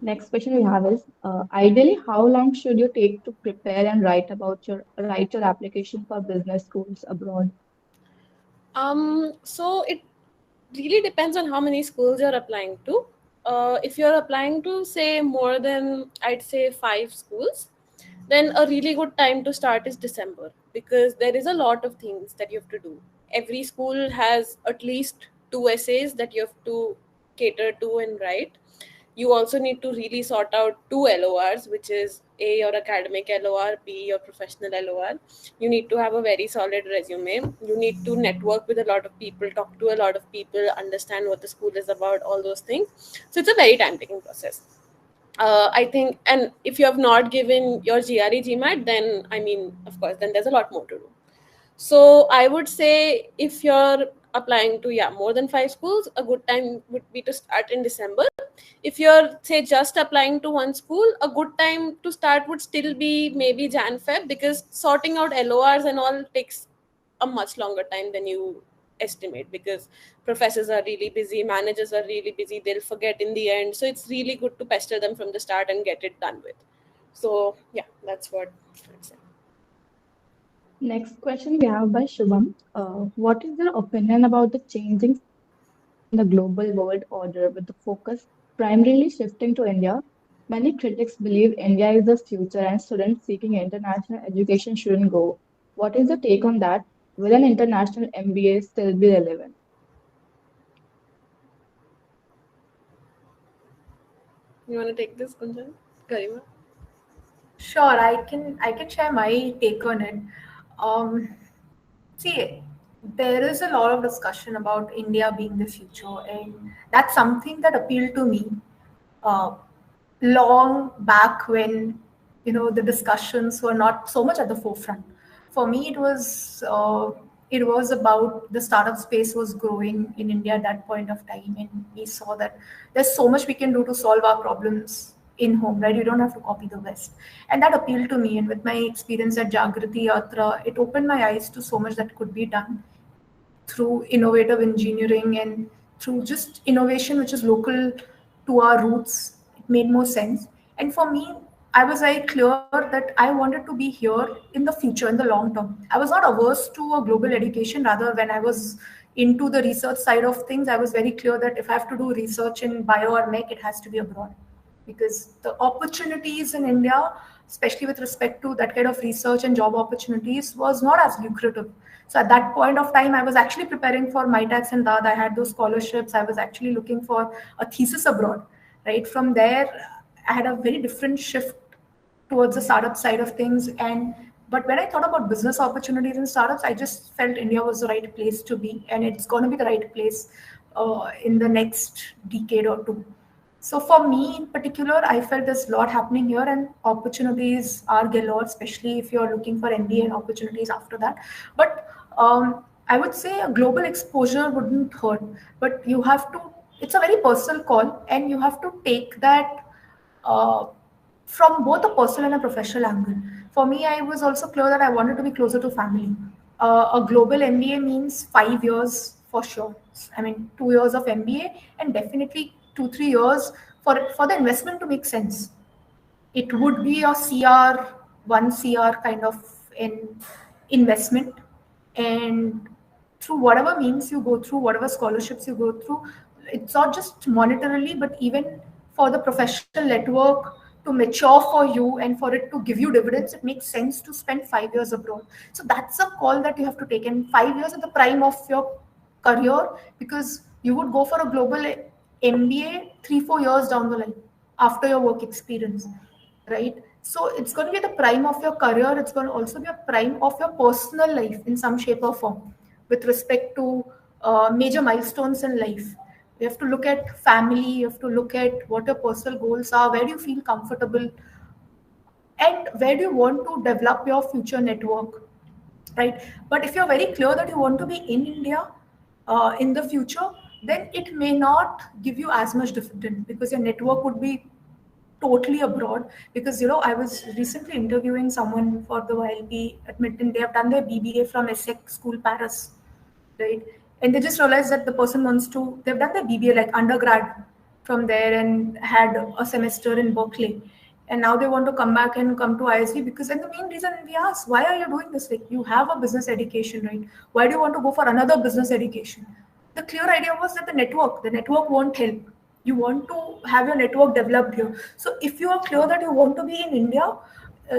Next question we have is, ideally, how long should you take to prepare and write your application for business schools abroad? So it really depends on how many schools you're applying to. If you're applying to, say, more than, I'd say, 5 schools, then a really good time to start is December, because there is a lot of things that you have to do. Every school has at least 2 essays that you have to cater to and write. You also need to really sort out 2 LORs, which is A, your academic LOR, B, your professional LOR. You need to have a very solid resume. You need to network with a lot of people, talk to a lot of people, understand what the school is about, all those things. So it's a very time-taking process. I think, and if you have not given your GRE GMAT, then I mean, of course, then there's a lot more to do. So I would say if you're applying to more than 5 schools, a good time would be to start in December. If you're, say, just applying to one school, a good time to start would still be maybe Jan Feb, because sorting out LORs and all takes a much longer time than you estimate, because professors are really busy, managers are really busy, they'll forget in the end. So it's really good to pester them from the start and get it done with. So yeah, that's what I'd say. Next question we have by Shubham. What is your opinion about the changing security and the global world order with the focus primarily shifting to India? Many critics believe India is the future and students seeking international education shouldn't go. What is your take on that? Will an international MBA still be relevant? You want to take this, Kunjan? Garima? sure. I can share my take on it. Um, See, there is a lot of discussion about India being the future, and that's something that appealed to me uh, long back when the discussions were not so much at the forefront. For me, it was about the startup space was growing in India at that point of time, and we saw that there's so much we can do to solve our problems in home, right? You don't have to copy the West, and that appealed to me. And with my experience at Jagriti Yatra, it opened my eyes to so much that could be done through innovative engineering and through just innovation which is local to our roots. It made more sense. And for me, I was very clear that I wanted to be here in the future, in the long term. I was not averse to a global education. Rather, when I was into the research side of things, I was very clear that if I have to do research in bio or mech, it has to be abroad, because the opportunities in India, especially with respect to that kind of research and job opportunities, was not as lucrative. So at that point of time, I was actually preparing for MyTax and DAD. I had those scholarships. I was actually looking for a thesis abroad. Right from there, I had a very different shift towards the startup side of things. And but when I thought about business opportunities in startups, I just felt India was the right place to be, and it's going to be the right place in the next decade or two. So for me in particular, I felt there's a lot happening here, and opportunities are galore, especially if you're looking for MBA and opportunities after that. But I would say a global exposure wouldn't hurt, but you have to. It's a very personal call, and you have to take that uh, from both a personal and a professional angle. For me, I was also clear that I wanted to be closer to family. A global MBA means 5 years for sure. I mean, 2 years of MBA, and definitely 2 3 years for the investment to make sense. It would be a CR, 1 CR kind of an investment, and through whatever means you go through, whatever scholarships you go through, it's not just monetarily, but even for the professional network, to mature for you and for it to give you dividends, it makes sense to spend 5 years abroad. So that's a call that you have to take. And 5 years at the prime of your career, because you would go for a global MBA 3-4 years down the line after your work experience, right? So it's going to be the prime of your career. It's going to also be a prime of your personal life in some shape or form with respect to major milestones in life. You have to look at family, you have to look at what your personal goals are, where do you feel comfortable, and where do you want to develop your future network, right? But if you're very clear that you want to be in India in the future, then it may not give you as much dividend because your network would be totally abroad. Because I was recently interviewing someone for the YLP admitting they have done their BBA from Essex School, Paris, right? And they just realized that the person wants to, they've done their BBA like undergrad from there and had a semester in Berkeley. And now they want to come back and come to ISB because, and the main reason we ask, why are you doing this? Like, you have a business education, right? Why do you want to go for another business education? The clear idea was that the network won't help. You want to have your network developed here. So if you are clear that you want to be in India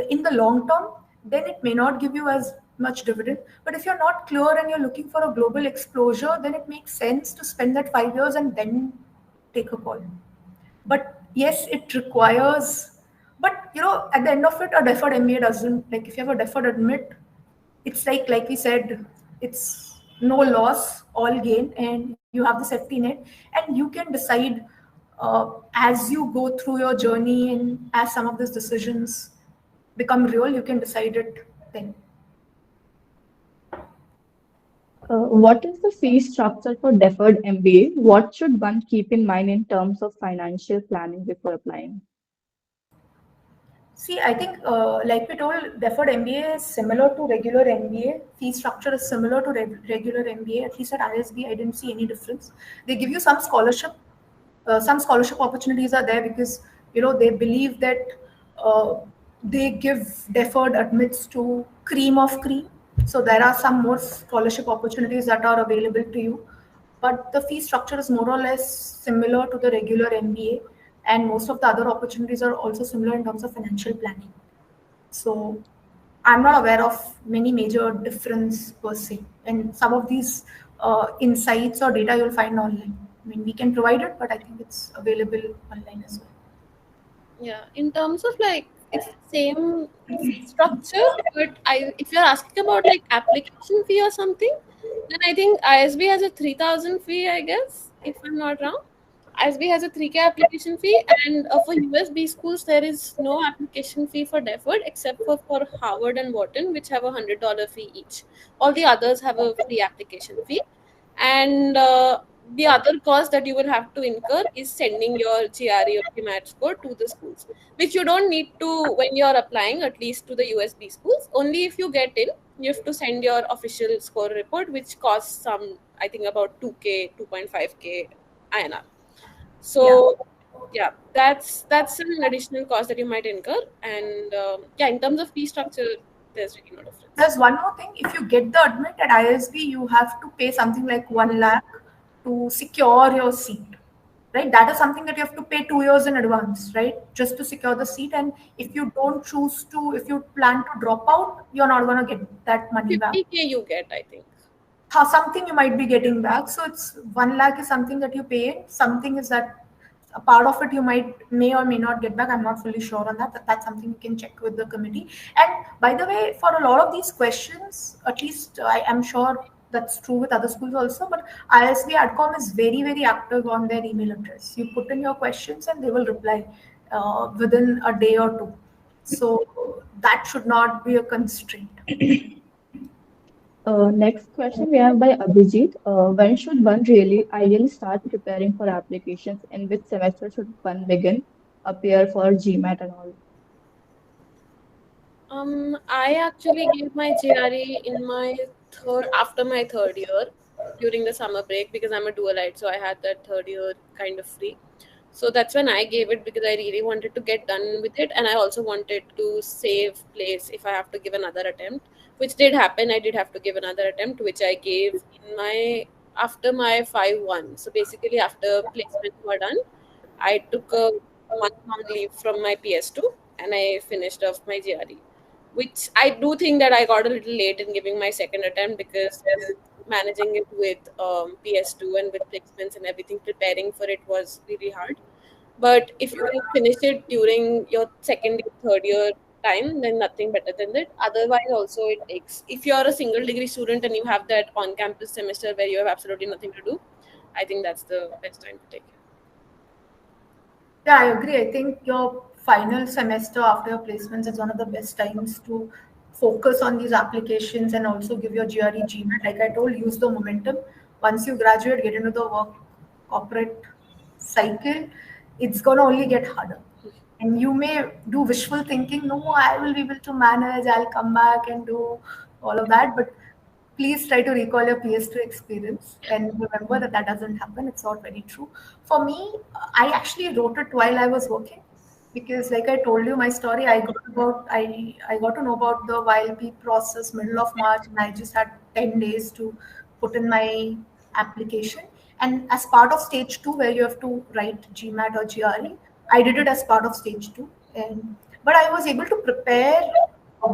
in the long term, then it may not give you as much dividend. But if you're not clear and you're looking for a global exposure, then it makes sense to spend that 5 years and then take a call. But yes, it requires, but at the end of it, a deferred MBA doesn't, like if you have a deferred admit, it's like we said, it's no loss, all gain, and you have the safety net, and you can decide as you go through your journey and as some of these decisions become real, you can decide it then. What is the fee structure for deferred MBA? What should one keep in mind in terms of financial planning before applying? See, I think, like we told, deferred MBA is similar to regular MBA. Fee structure is similar to regular MBA. At least at ISB, I didn't see any difference. They give you some scholarship. Some scholarship opportunities are there because they believe that uh, they give deferred admits to cream of cream. So there are some more scholarship opportunities that are available to you, but the fee structure is more or less similar to the regular MBA, and most of the other opportunities are also similar in terms of financial planning. So I'm not aware of many major difference per se, and some of these insights or data you'll find online. I mean, we can provide it, but I think it's available online as well. Yeah, in terms of like it's same fee structure, but if you're asking about like application fee or something, then I think ISB has a 3,000 fee, I guess, if I'm not wrong. ISB has a 3K application fee, and for USB schools there is no application fee for deferred except for Harvard and Wharton, which have $100 fee each. All the others have a free application fee, and the other cost that you will have to incur is sending your GRE or GMAT score to the schools, which you don't need to when you're applying, at least to the USB schools. Only if you get in, you have to send your official score report, which costs some, I think, about 2K, 2.5K INR. So yeah, that's an additional cost that you might incur. And in terms of fee structure, there's really no difference. There's one more thing. If you get the admit at ISB, you have to pay something like 1 lakh to secure your seat, right? That is something that you have to pay 2 years in advance, right? Just to secure the seat. And if you don't choose to, if you plan to drop out, you're not going to get that money back. 50K you get, I think. Something you might be getting back. So it's 1 lakh is something that you pay. Something is that a part of it you may or may not get back. I'm not fully sure on that. That's something you can check with the committee. And by the way, for a lot of these questions, at least I am sure that's true with other schools also, but ISB Adcom is very, very active on their email address. You put in your questions and they will reply within a day or two. So that should not be a constraint. Next question we have by Abhijit. When should one ideally start preparing for applications? In which semester should one begin appear for GMAT and all? I actually gave my GRE after my third year during the summer break because I'm a dualite, so I had that third year kind of free. So that's when I gave it because I really wanted to get done with it, and I also wanted to save place if I have to give another attempt, which did happen. I did have to give another attempt, which I gave after my 5-1. So basically, after placements were done, I took a a month-long leave from my PS2 and I finished off my GRE, which I do think that I got a little late in giving my second attempt because managing it with PS2 and with placements and everything, preparing for it was really hard. But if you can finish it during your second year, third year time, then nothing better than that. Otherwise, also it takes, if you're a single degree student and you have that on campus semester where you have absolutely nothing to do, I think that's the best time to take it. Yeah, I agree. I think your final semester after your placements is one of the best times to focus on these applications and also give your GRE GMAT. Like I told, use the momentum. Once you graduate, get into the work corporate cycle, it's gonna only get harder. And you may do wishful thinking, no, I will be able to manage, I'll come back and do all of that. But please try to recall your PS2 experience and remember that that doesn't happen. It's not very true. For me, I actually wrote it while I was working because, like I told you, my story. I got to know about the YLP process middle of March, and I just had 10 days to put in my application. And as part of stage two, where you have to write GMAT or GRE, I did it as part of stage two, and but I was able to prepare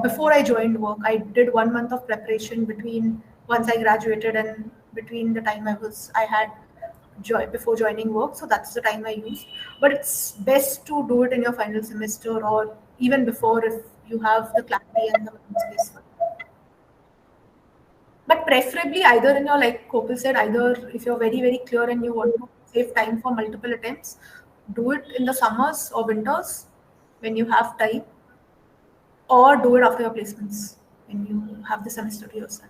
before I joined work. I did 1 month of preparation between once I graduated and between the time I had before joining work. So that's the time I used. But it's best to do it in your final semester or even before if you have the clarity and the mind space. But preferably either in your, like Kopal said, either if you're very, very clear and you want to save time for multiple attempts, do it in the summers or winters when you have time, or do it after your placements when you have the semester to yourself.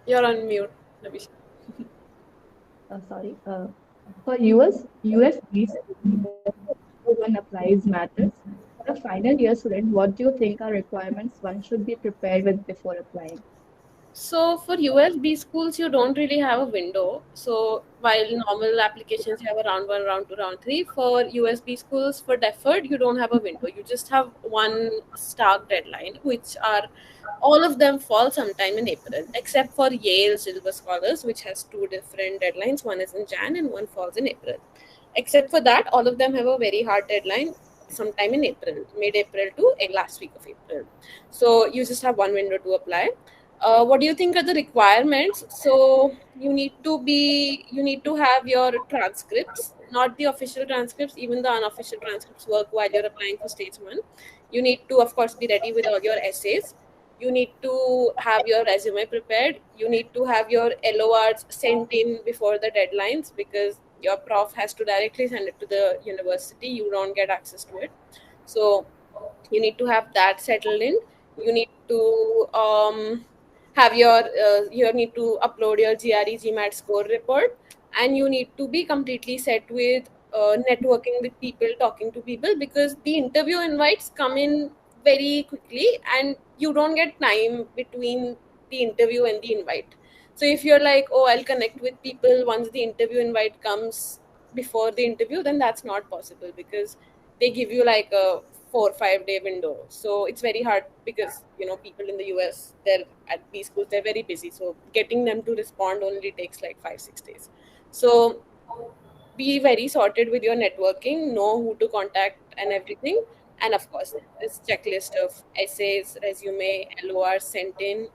You're on mute, Nabisha. Sorry. For US one applies matters. For a final year student, what do you think are requirements one should be prepared with before applying? So for USB schools, you don't really have a window. So while normal applications you have a round one, round two, round three, for USB schools for deferred, you don't have a window. You just have one stark deadline, which are all of them fall sometime in April, except for Yale Silver Scholars, which has two different deadlines. One is in Jan and one falls in April. Except for that, all of them have a very hard deadline sometime in April, mid-April to last week of April. So you just have one window to apply. What do you think are the requirements? So you need to have your transcripts, not the official transcripts, even the unofficial transcripts work while you're applying for stage one. You need to, of course, be ready with all your essays. You need to have your resume prepared. You need to have your LORs sent in before the deadlines because your prof has to directly send it to the university. You don't get access to it. So you need to have that settled in. You need to have you need to upload your GRE GMAT score report, and you need to be completely set with networking with people, talking to people, because the interview invites come in very quickly and you don't get time between the interview and the invite. So if you're like, oh, I'll connect with people once the interview invite comes before the interview, then that's not possible because they give you like a 4 or 5 day window. So it's very hard because people in the US, they're at these schools, they're very busy. So getting them to respond only takes like 5-6 days. So be very sorted with your networking, know who to contact and everything. And of course, this checklist of essays, resume, LOR sent in,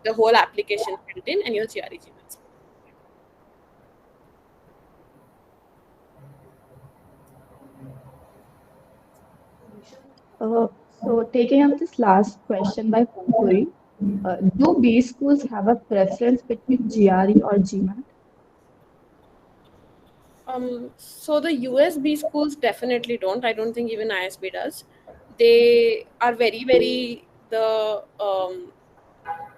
the whole application sent in, and your GRE GMAT. So taking up this last question by Pankuri, do B schools have a preference between GRE or GMAT? So the USB schools definitely don't. I don't think even ISB does. They are very, very, the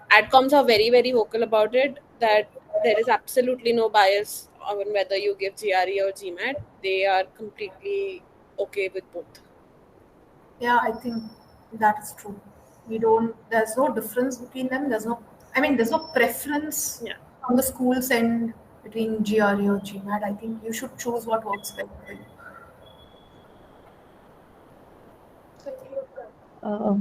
adcoms are very, very vocal about it, that there is absolutely no bias on whether you give GRE or GMAT. They are completely okay with both. Yeah, I think that is true. There's no difference between them. There's no preference Yeah. on the school's end between GRE or GMAT. I think you should choose what works best for you. Uh,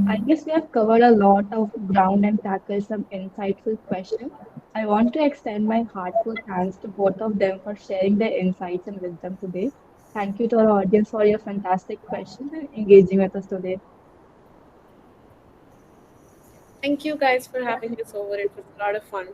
I guess we have covered a lot of ground and tackled some insightful questions. I want to extend my heartfelt thanks to both of them for sharing their insights and wisdom today. Thank you to our audience for your fantastic questions and engaging with us today. Thank you guys for having us over. It was a lot of fun.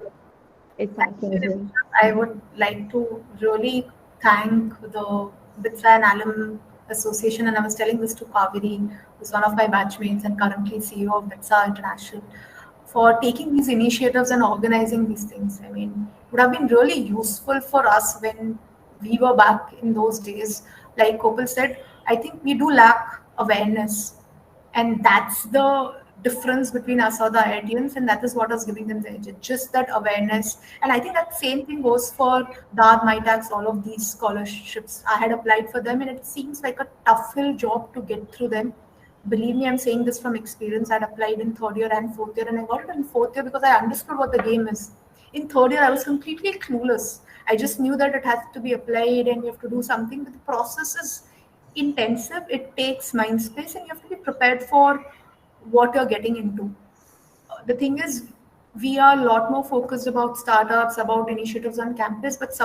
It's our pleasure. I would like to really thank the BITSAA and Alum Association, and I was telling this to Kaveri, who's one of my batchmates and currently CEO of BITSAA International, for taking these initiatives and organizing these things. I mean, it would have been really useful for us when we were back in those days. Like Kopal said, I think we do lack awareness, and that's the difference between us or the IITians, and that is what is giving them the edge. It's just that awareness. And I think that same thing goes for DAR, MITAX, all of these scholarships. I had applied for them, and it seems like a tough hill job to get through them. Believe me, I'm saying this from experience. I'd applied in third year and fourth year, and I got it in fourth year because I understood what the game is. In third year, I was completely clueless. I just knew that it has to be applied and you have to do something, but the process is intensive. It takes mind space, and you have to be prepared for what you're getting into. The thing is, we are a lot more focused about startups, about initiatives on campus, but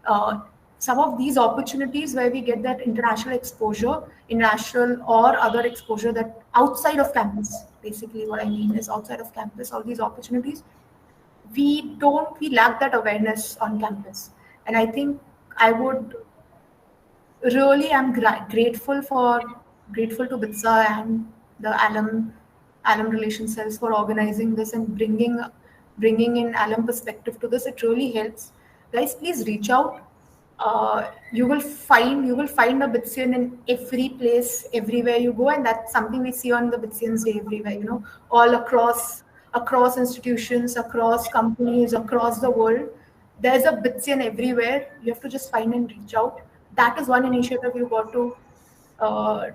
uh, some of these opportunities where we get that international exposure, international or other exposure that outside of campus, basically what I mean is outside of campus, all these opportunities, we lack that awareness on campus. And I think I would really am grateful to BITSA and the alum relations cells for organizing this and bringing in alum perspective to this. It really helps. Guys, please reach out. You will find a Bitsian in every place, everywhere you go, and that's something we see on the Bitsians Day everywhere. All across institutions, across companies, across the world. There's a Bitsian everywhere. You have to just find and reach out. That is one initiative you got to uh,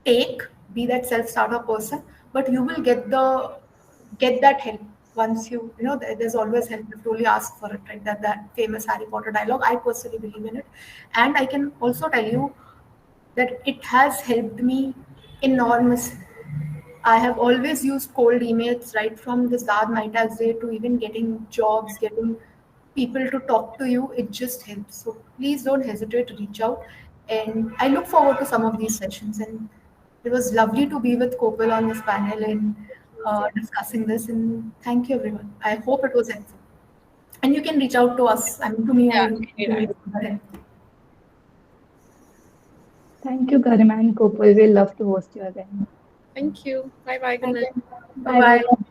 take. Be that self-starter person, but you will get that help once there's always help if you only ask for it, right? That famous Harry Potter dialogue. I personally believe in it, and I can also tell you that it has helped me enormously. I have always used cold emails right from the start, my tax day, to even getting jobs, getting people to talk to you. It just helps. So please don't hesitate to reach out. And I look forward to some of these sessions. And it was lovely to be with Kopal on this panel and discussing this. And thank you, everyone. I hope it was helpful. And you can reach out to us. I mean, to me, Yeah, I Thank you, Garima and Kopal. We'll love to host you again. thank you. Bye bye. Good Thank night. you. Bye Bye bye. bye.